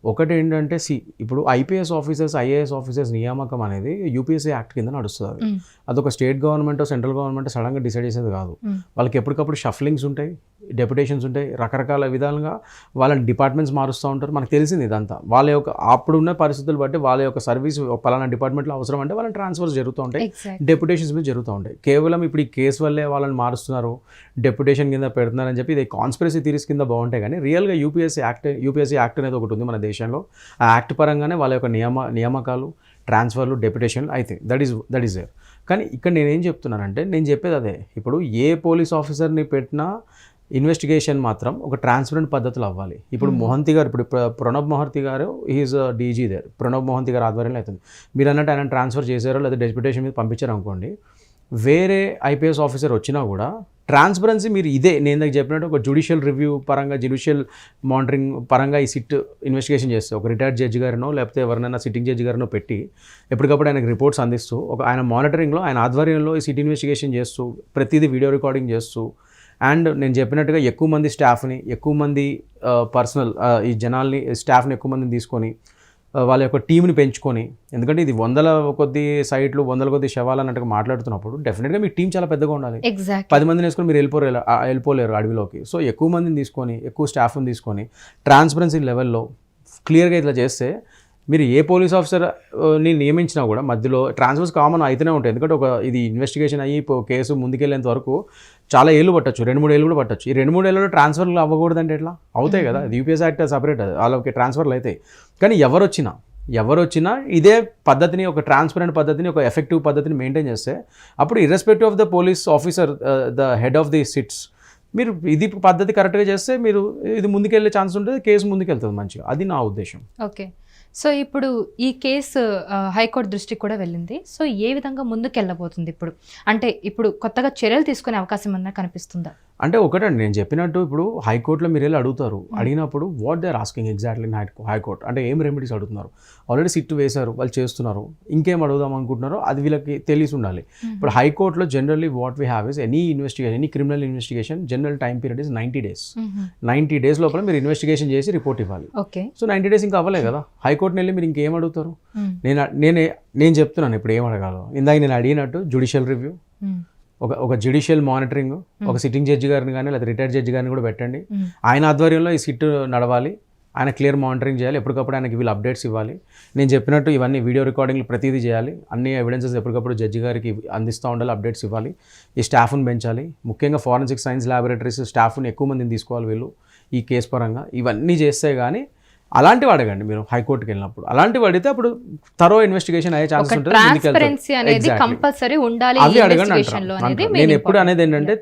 ఒకటి ఏంటంటే ఇప్పుడు ఐపీఎస్ ఆఫీసర్స్ ఐఏఎస్ ఆఫీసర్స్ నియామకం అనేది యూపీఎస్సీ యాక్ట్ కింద నడుస్తుంది. అదొక స్టేట్ గవర్నమెంట్ సెంట్రల్ గవర్నమెంట్ సడన్గా డిసైడ్ చేసేది కాదు. వాళ్ళకి ఎప్పటికప్పుడు షఫ్లింగ్స్ ఉంటాయి, డెప్యుటేషన్స్ ఉంటాయి, రకరకాల విధాలుగా వాళ్ళని డిపార్ట్మెంట్స్ మారుస్తూ ఉంటారు. మనకు తెలిసింది ఇదంతా. వాళ్ళ యొక్క అప్పుడున్న పరిస్థితులు బట్టి వాళ్ళ యొక్క సర్వీస్ పలానా డిపార్ట్మెంట్లో అవసరం అంటే వాళ్ళని ట్రాన్స్ఫర్స్ జరుగుతూ ఉంటాయి, డెప్యుటేషన్స్ మీద జరుగుతూ ఉంటాయి. కేవలం ఇప్పుడు ఈ కేసు వల్లే వాళ్ళని మారుస్తున్నారు, డెప్యుటేషన్ కింద పెడుతున్నారని చెప్పి ఇది కాన్స్పిరసీ థియరీస్ కింద బాగుంటాయి. కానీ రియల్గా యూపీఎస్సీ యాక్ట్ అనేది ఒకటి ఉంది మన దేశంలో. ఆ యాక్ట్ పరంగానే వాళ్ళ యొక్క నియామకాలు, ట్రాన్స్ఫర్లు, డెప్యుటేషన్లు అయితే దట్ ఈస్ దేర్. కానీ ఇక్కడ నేనేం చెప్తున్నానంటే నేను చెప్పేది అదే. ఇప్పుడు ఏ పోలీస్ ఆఫీసర్ని పెట్టినా ఇన్వెస్టిగేషన్ మాత్రం ఒక ట్రాన్స్పరెంట్ పద్ధతిలో అవ్వాలి. ఇప్పుడు మొహంతి గారు, ఇప్పుడు Pranab Mohanty garu is DG there, Pranab Mohanty garu ఆధ్వర్యంలో అవుతుంది. మీరు అన్నట్టు ఆయన ట్రాన్స్ఫర్ చేశారో లేదా డెప్యుటేషన్ మీద పంపించారు అనుకోండి, వేరే ఐపీఎస్ ఆఫీసర్ వచ్చినా కూడా ట్రాన్స్పరెన్సీ మీరు ఇదే నేను ఇందాక చెప్పినట్టు ఒక జ్యుడిషియల్ రివ్యూ పరంగా, జ్యుడిషియల్ మానిటరింగ్ పరంగా ఈ సిట్ ఇన్వెస్టిగేషన్ చేస్తే ఒక రిటైర్డ్ జడ్జి గారినో లేకపోతే ఎవరినైనా సిట్టింగ్ జడ్జి గారినో పెట్టి ఎప్పటికప్పుడు ఆయనకు రిపోర్ట్స్ అందిస్తూ ఆయన మానిటరింగ్లో ఆయన ఆధ్వర్యంలో ఈ సిట్ ఇన్వెస్టిగేషన్ చేస్తూ ప్రతిదీ వీడియో రికార్డింగ్ చేస్తూ అండ్ నేను చెప్పినట్టుగా ఎక్కువ మంది స్టాఫ్ని, ఎక్కువ మంది పర్సనల్ ఈ జనాల్ని స్టాఫ్ని ఎక్కువ మందిని తీసుకొని వాళ్ళ యొక్క టీంని పెంచుకొని, ఎందుకంటే ఇది వందల కొద్ది సైట్లు, వందల కొద్ది శవాలు అన్నట్టుగా మాట్లాడుతున్నప్పుడు డెఫినెట్గా మీ టీం చాలా పెద్దగా ఉండాలి. 10 మందిని వేసుకొని మీరు వెళ్ళిపోలేరు అడవిలోకి. సో ఎక్కువ మందిని తీసుకొని, ఎక్కువ స్టాఫ్ని తీసుకొని ట్రాన్స్పరెన్సీ లెవెల్లో క్లియర్గా ఇట్లా చేస్తే మీరు ఏ పోలీస్ ఆఫీసర్ని నియమించినా కూడా మధ్యలో ట్రాన్స్ఫర్స్ కామన్ అయితేనే ఉంటాయి. ఎందుకంటే ఇది ఇన్వెస్టిగేషన్ అయ్యి కేసు ముందుకెళ్ళేంత వరకు చాలా ఏళ్ళు పట్టచ్చు, 2-3 ఏళ్ళు కూడా పట్టచ్చు. ఈ 2-3 ఏళ్ళలో ట్రాన్స్ఫర్లు అవ్వకూడదంటే ఎట్లా అవుతాయి కదా? అది యూపీఎస్ యాక్ట్ సపరేట్, అది వాళ్ళకి ట్రాన్స్ఫర్లు అవుతాయి. కానీ ఎవరు వచ్చినా ఇదే పద్ధతిని, ఒక ట్రాన్స్పరెంట్ పద్ధతిని, ఒక ఎఫెక్టివ్ పద్ధతిని మెయింటైన్ చేస్తే అప్పుడు irrespective of the police officer, the head of the sits, మీరు ఇది పద్ధతి కరెక్ట్గా చేస్తే మీరు ఇది ముందుకెళ్ళే ఛాన్స్ ఉంటుంది, కేసు ముందుకెళ్తుంది మంచిగా. అది నా ఉద్దేశం. ఓకే. సో ఇప్పుడు ఈ కేసు హైకోర్టు దృష్టికి కూడా వెళ్ళింది. సో ఏ విధంగా ముందుకెళ్ళబోతుంది ఇప్పుడు? అంటే ఇప్పుడు కొత్తగా చర్యలు తీసుకునే అవకాశం ఏమన్నా కనిపిస్తుందా? అంటే ఒకటండి, నేను చెప్పినట్టు ఇప్పుడు హైకోర్టులో మీరు వెళ్ళి అడుగుతారు, అడిగినప్పుడు what they are asking exactly in high court అంటే ఏం రెమెడీస్ అడుగుతున్నారు. ఆల్రెడీ సిట్ వేశారు, వాళ్ళు చేస్తున్నారు, ఇంకేం అడుగుదాం అనుకుంటున్నారో అది వీళ్ళకి తెలిసి ఉండాలి. ఇప్పుడు హైకోర్టులో generally what we have is any criminal investigation general time period is 90 days. 90 days లోపల మీరు ఇన్వెస్టిగేషన్ చేసి రిపోర్ట్ ఇవ్వాలి. సో 90 days ఇంకా అవ్వలే కదా, హైకోర్టుని వెళ్ళి మీరు ఇంకేం అడుగుతారు? నేను చెప్తున్నాను ఇప్పుడు ఏం అడగాలో. ఇందాక నేను అడిగినట్టు జ్యుడిషియల్ రివ్యూ, ఒక జ్యుడిషియల్ మానిటరింగ్, ఒక సిట్టింగ్ జడ్జి గారిని కానీ లేదా రిటైర్డ్ జడ్జి గారిని కూడా పెట్టండి. ఆయన ఆధ్వర్యంలో ఈ సిట్ నడవాలి, ఆయన క్లియర్ మానిటరింగ్ చేయాలి, ఎప్పటికప్పుడు ఆయనకి వీళ్ళు అప్డేట్స్ ఇవ్వాలి. నేను చెప్పినట్టు ఇవన్నీ వీడియో రికార్డింగ్లు ప్రతిదీ చేయాలి, అన్ని ఎవిడెన్సెస్ ఎప్పటికప్పుడు జడ్జి గారికి అందిస్తూ ఉండాలి, అప్డేట్స్ ఇవ్వాలి. ఈ స్టాఫ్ని పెంచాలి, ముఖ్యంగా ఫారెన్సిక్ సైన్స్ ల్యాబొరేటరీస్ స్టాఫ్ని ఎక్కువ మందిని తీసుకోవాలి వీళ్ళు ఈ కేసు పరంగా. ఇవన్నీ చేస్తే కానీ అలాంటివి అడగండి మీరు హైకోర్టుకి వెళ్ళినప్పుడు. అలాంటివి అడిగితే అప్పుడు థరో ఇన్వెస్టిగేషన్ అయ్యే ఛాన్సెస్ ఉంటుంది. అవి అడగండి అంటారు. నేను ఎప్పుడు అనేది ఏంటంటే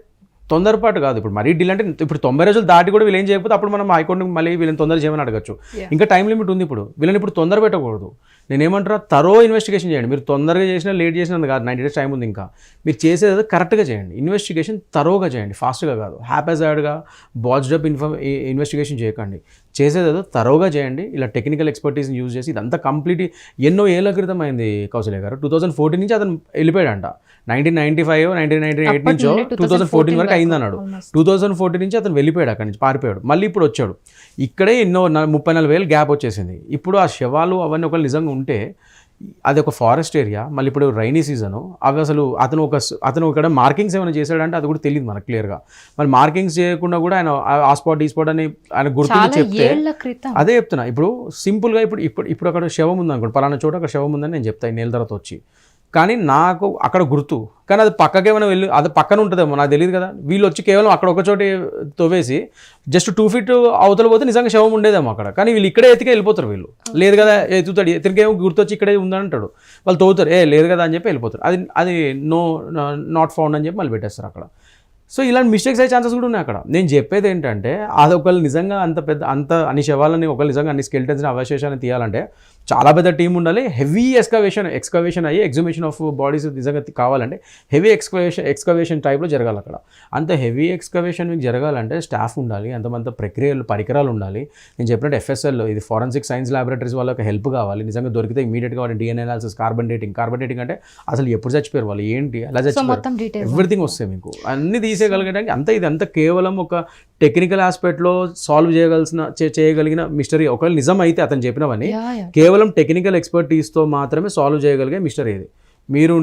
తొందరపాటు కాదు. ఇప్పుడు మరీ డీల్ అంటే ఇప్పుడు 90 రోజులు దాటి కూడా వీళ్ళు ఏం చేయకపోతే అప్పుడు మనం హైకోర్టుకి మళ్ళీ వీళ్ళని తొందర చేయమని అడగచ్చు. ఇంకా టైం లిమిట్ ఉంది. ఇప్పుడు వీళ్ళని ఇప్పుడు తొందర పెట్టకూడదు. నేనేమంటారా, థరో ఇన్వెస్టిగేషన్ చేయండి. మీరు తొందరగా చేసినా లేట్ చేసినా కాదు, 90 days టైం ఉంది. ఇంకా మీరు చేసేది కరెక్ట్గా చేయండి, ఇన్వెస్టిగేషన్ థరోగా చేయండి, ఫాస్ట్గా కాదు, హ్యాపీగా బాజ్డ్ ఇన్వెస్టిగేషన్ చేయకండి. చేసేదేదో థరోగా చేయండి. ఇలా టెక్నికల్ ఎక్స్పర్టీస్ని యూజ్ చేసి ఇదంతా కంప్లీట్ ఎన్నో ఏళ్ళ క్రితం అయింది కౌశల్య గారు. 2014 నుంచి అతను వెళ్ళిపోయాడంట. 1995 1998 నుంచో 2014 వరకు అయిందన్నాడు. 2014 నుంచి అతను వెళ్ళిపోయాడు, అక్కడి నుంచి పారిపోయాడు. మళ్ళీ ఇప్పుడు వచ్చాడు. ఇక్కడే ఎన్నో 34,000 గ్యాప్ వచ్చేసింది. ఇప్పుడు ఆ శవాలు అవన్నీ ఒకళ్ళు నిజంగా ఉంటే అది ఒక ఫారెస్ట్ ఏరియా, మళ్ళీ ఇప్పుడు రైనీ సీజను, అవి అసలు అతను ఇక్కడ మార్కింగ్స్ ఏమైనా చేశాడంటే అది కూడా తెలియదు మనకు క్లియర్గా. మరి మార్కింగ్స్ చేయకుండా కూడా ఆయన ఆ స్పాట్ ఈ స్పాట్ అని ఆయన గుర్తులు చెప్తే అదే చెప్తున్నా. ఇప్పుడు సింపుల్గా ఇప్పుడు అక్కడ శవం ఉందనుకోండి, పలానా చోట అక్కడ శవం ఉందని నేను చెప్తాను 7 ఏళ్ళ తర్వాత వచ్చి, కానీ నాకు అక్కడ గుర్తు, కానీ అది పక్కకేమైనా వెళ్ళి అది పక్కన ఉంటుందేమో నాకు తెలియదు కదా. వీళ్ళు వచ్చి కేవలం అక్కడ ఒక చోట తవ్వేసి జస్ట్ 2 feet అవతల పోతే నిజంగా శవం ఉండేదేమో అక్కడ, కానీ వీళ్ళు ఇక్కడే ఎత్తికే వెళ్ళిపోతారు. వీళ్ళు లేదు కదా ఎత్తుతాడు, ఎత్తికేమో గుర్తొచ్చి ఇక్కడే ఉందని అంటాడు, వాళ్ళు తవ్వుతారు, లేదు కదా అని చెప్పి వెళ్ళిపోతారు. అది నాట్ ఫౌండ్ అని చెప్పి మళ్ళీ పెట్టేస్తారు అక్కడ. సో ఇలాంటి మిస్టేక్స్ అయ్యే ఛాన్సెస్ కూడా ఉన్నాయి అక్కడ. నేను చెప్పేది ఏంటంటే అది ఒకళ్ళు నిజంగా అంత అన్ని శవాలని ఒకళ్ళు నిజంగా అన్ని స్కెల్టన్స్ని అవశేషాన్ని తీయాలంటే చాలా పెద్ద టీం ఉండాలి. హెవీ ఎక్స్కవేషన్ అయ్యి ఎగ్జుమేషన్ ఆఫ్ బాడీస్ నిజంగా కావాలంటే హెవీ ఎక్స్కవేషన్ టైప్లో జరగాలి అక్కడ. అంత హెవీ ఎక్స్కవేషన్ మీకు జరగాలంటే స్టాఫ్ ఉండాలి, అంతమంత పరికరాలు ఉండాలి. నేను చెప్పినట్టు FSL ఇది ఫారెన్సిక్ సైన్స్ ల్యాబొరేటరీస్ వాళ్ళకి హెల్ప్ కావాలి. నిజంగా దొరికితే ఇమీడియట్గా వాళ్ళ DNA అనాలిసిస్, కార్బన్ డేటింగ్ అంటే అసలు ఎప్పుడు చచ్చిపోయారు వాళ్ళు, ఏంటి, ఎలా చచ్చిపోయారు, ఎవ్రీథింగ్ వస్తాయి మీకు అన్ని తీసేయగలిగడానికి. ఇదంతా కేవలం ఒక టెక్నికల్ ఆస్పెక్ట్లో సాల్వ్ చేయగలిగిన మిస్టరీ. ఒకవేళ నిజం అయితే అతను చెప్పినవన్నీ కేవలం టెక్నికల్ ఎక్స్పర్టీస్తో మాత్రమే సాల్వ్ చేయగలిగే మిస్టరీ ఇది.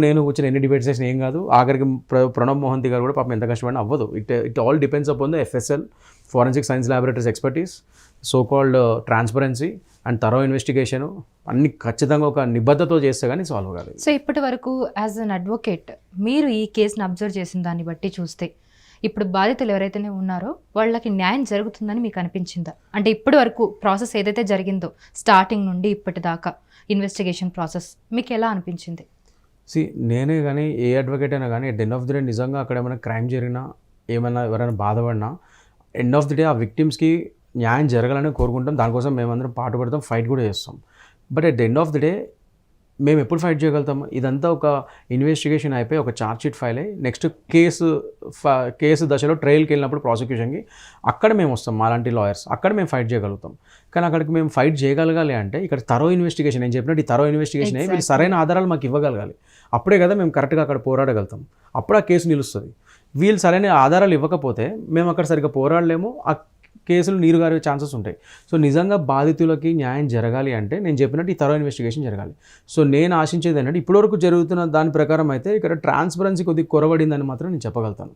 నేను కూర్చొని ఎన్ని డిబేట్స్ చేసిన ఏం కాదు. ఆఖరికి ప్రణబ్ మొహంతి గారు కూడా పాపం ఎంత కష్టపడినా అవ్వదు. It all depends upon the FSL forensic science laboratories expertise, so called transparency and thorough investigation అన్ని ఖచ్చితంగా ఒక నిబద్ధతతో చేస్తే కానీ సాల్వ్ కాదు. సో ఇప్పటి వరకు యాజ్ అన్ అడ్వకేట్ మీరు ఈ కేసును అబ్జర్వ్ చేసిన దాన్ని బట్టి చూస్తే ఇప్పుడు బాధితులు ఎవరైతే ఉన్నారో వాళ్ళకి న్యాయం జరుగుతుందని మీకు అనిపించిందా? అంటే ఇప్పటి వరకు ప్రాసెస్ ఏదైతే జరిగిందో స్టార్టింగ్ నుండి ఇప్పటిదాకా ఇన్వెస్టిగేషన్ ప్రాసెస్ మీకు ఎలా అనిపించింది? నేనే కానీ ఏ అడ్వకేట్ అయినా కానీ at end of the day నిజంగా అక్కడ ఏమైనా క్రైమ్ జరిగినా, ఏమైనా ఎవరైనా బాధపడినా ఎండ్ ఆఫ్ ది డే ఆ విక్టిమ్స్కి న్యాయం జరగాలని కోరుకుంటాం. దానికోసం మేమందరం పాటుపడతాం, ఫైట్ కూడా చేస్తాం. But at the end of the day మేము ఎప్పుడు ఫైట్ చేయగలుగుతాం? ఇదంతా ఒక ఇన్వెస్టిగేషన్ అయిపోయి ఒక ఛార్జ్ షీట్ ఫైల్ అయ్యి నెక్స్ట్ కేసు దశలో ట్రయల్కి వెళ్ళినప్పుడు ప్రాసిక్యూషన్కి అక్కడ మేము వస్తాం. మాలాంటి లాయర్స్ అక్కడ మేము ఫైట్ చేయగలుగుతాం. కానీ అక్కడికి మేము ఫైట్ చేయగలగాలి అంటే ఇక్కడ తరో ఇన్వెస్టిగేషన్, నేను చెప్పినట్టు ఈ తరో ఇన్వెస్టిగేషన్ అయ్యి వీళ్ళు సరైన ఆధారాలు మాకు ఇవ్వగలగాలి. అప్పుడే కదా మేము కరెక్ట్గా అక్కడ పోరాడగలుగుతాం. అప్పుడు ఆ కేసు నిలుస్తుంది. వీళ్ళు సరైన ఆధారాలు ఇవ్వకపోతే మేము అక్కడ సరిగ్గా పోరాడలేము. ఆ కేసులు నీరుగారే ఛాన్సెస్ ఉంటాయి. సో నిజంగా బాధితులకి న్యాయం జరగాలి అంటే నేను చెప్పినట్టు ఈ తరో ఇన్వెస్టిగేషన్ జరగాలి. సో నేను ఆశించేది ఏంటంటే ఇప్పటివరకు జరుగుతున్న దాని ప్రకారం అయితే ఇక్కడ ట్రాన్స్పరెన్సీ కొద్దిగా కొరబడిందని మాత్రం నేను చెప్పగలుగుతాను.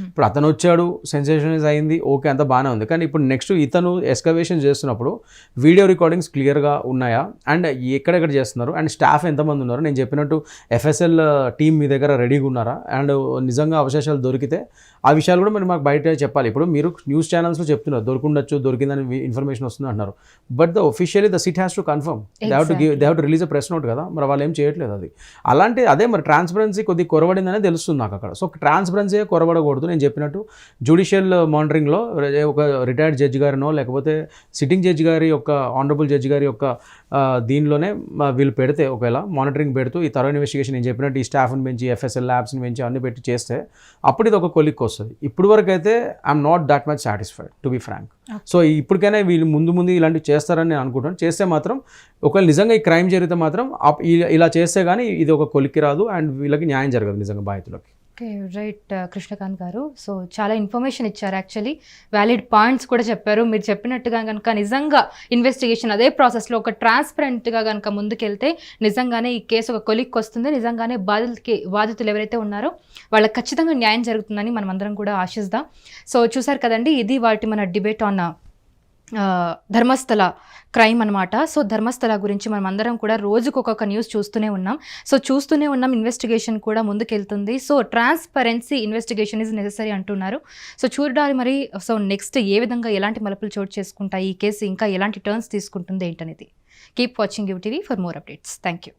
ఇప్పుడు అతను వచ్చాడు, సెన్సేషనైజ్ అయింది, ఓకే అంత బాగానే ఉంది. కానీ ఇప్పుడు నెక్స్ట్ ఇతను ఎస్కవేషన్ చేస్తున్నప్పుడు వీడియో రికార్డింగ్స్ క్లియర్గా ఉన్నాయా అండ్ ఎక్కడెక్కడ చేస్తున్నారు అండ్ స్టాఫ్ ఎంతమంది ఉన్నారు, నేను చెప్పినట్టు ఎఫ్ఎస్ఎల్ టీం మీ దగ్గర రెడీగా ఉన్నారా అండ్ నిజంగా అవశేషాలు దొరికితే ఆ విషయాలు కూడా మరి మాకు బయట చెప్పాలి. ఇప్పుడు మీరు న్యూస్ ఛానల్స్లో చెప్తున్నారు దొరకుండొచ్చు, దొరికిందని ఇన్ఫర్మేషన్ వస్తుంది అంటున్నారు. But officially the SIT has to confirm, they have to release a press note కదా. మరి వాళ్ళు ఏం చేయట్లేదు. అది అలాంటి అదే మరి ట్రాన్స్పరెన్సీ కొద్దిగా కొరబడిందనే తెలుస్తుంది నాకు అక్కడ. సో ట్రాన్స్పరెన్సీ కొరబడకూడదు. నేను చెప్పినట్టు జ్యుడిషియల్ మానిటరింగ్లో ఒక రిటైర్డ్ జడ్జి గారినో లేకపోతే సిట్టింగ్ జడ్జి గారి యొక్క ఆనరబుల్ జడ్జి గారి యొక్క దీనిలోనే వీళ్ళు పెడితే ఒకవేళ మానిటరింగ్ పెడుతూ ఈ తరో ఇన్వెస్టిగేషన్ నేను చెప్పినట్టు ఈ స్టాఫ్ని పెంచి ఎఫ్ఎస్ఎల్ ల్యాబ్స్ని పెంచి అన్ని పెట్టి చేస్తే అప్పుడు ఇది ఒక కొలిక్కి వస్తుంది. ఇప్పుడు వరకు అయితే I'm not that much satisfied to be frank. So ఇప్పటికైనా వీళ్ళు ముందు ఇలాంటివి చేస్తారని నేను అనుకుంటాను. చేస్తే మాత్రం ఒకవేళ నిజంగా ఈ క్రైమ్ జరిగితే మాత్రం ఇలా చేస్తే కానీ ఇది ఒక కొలిక్కి రాదు అండ్ వీళ్ళకి న్యాయం జరగదు నిజంగా బాధితులకి. ఓకే, రైట్ కృష్ణకాంత్ గారు. సో చాలా ఇన్ఫర్మేషన్ ఇచ్చారు, యాక్చువల్లీ వ్యాలిడ్ పాయింట్స్ కూడా చెప్పారు. మీరు చెప్పినట్టుగా కనుక నిజంగా ఇన్వెస్టిగేషన్ అదే ప్రాసెస్లో ఒక ట్రాన్స్పరెంట్గా కనుక ముందుకెళ్తే నిజంగానే ఈ కేసు ఒక కొలిక్కి వస్తుంది. నిజంగానే బాధితులు ఎవరైతే ఉన్నారో వాళ్ళకి ఖచ్చితంగా న్యాయం జరుగుతుందని మనం అందరం కూడా ఆశిద్దాం. సో చూసారు కదండి, ఇది వాటి మన డిబేట్ ఆన్ ధర్మస్థల క్రైమ్ అనమాట. సో ధర్మస్థల గురించి మనం అందరం కూడా రోజుకు ఒక్కొక్క న్యూస్ చూస్తూనే ఉన్నాం. ఇన్వెస్టిగేషన్ కూడా ముందుకెళ్తుంది. So transparency investigation is necessary అంటున్నారు. సో చూడాలి మరి. సో నెక్స్ట్ ఏ విధంగా ఎలాంటి మలుపులు చోటు చేసుకుంటాయి ఈ కేసు, ఇంకా ఎలాంటి టర్న్స్ తీసుకుంటుంది ఏంటనేది. కీప్ వాచింగ్ యువ TV for more updates. Thank you.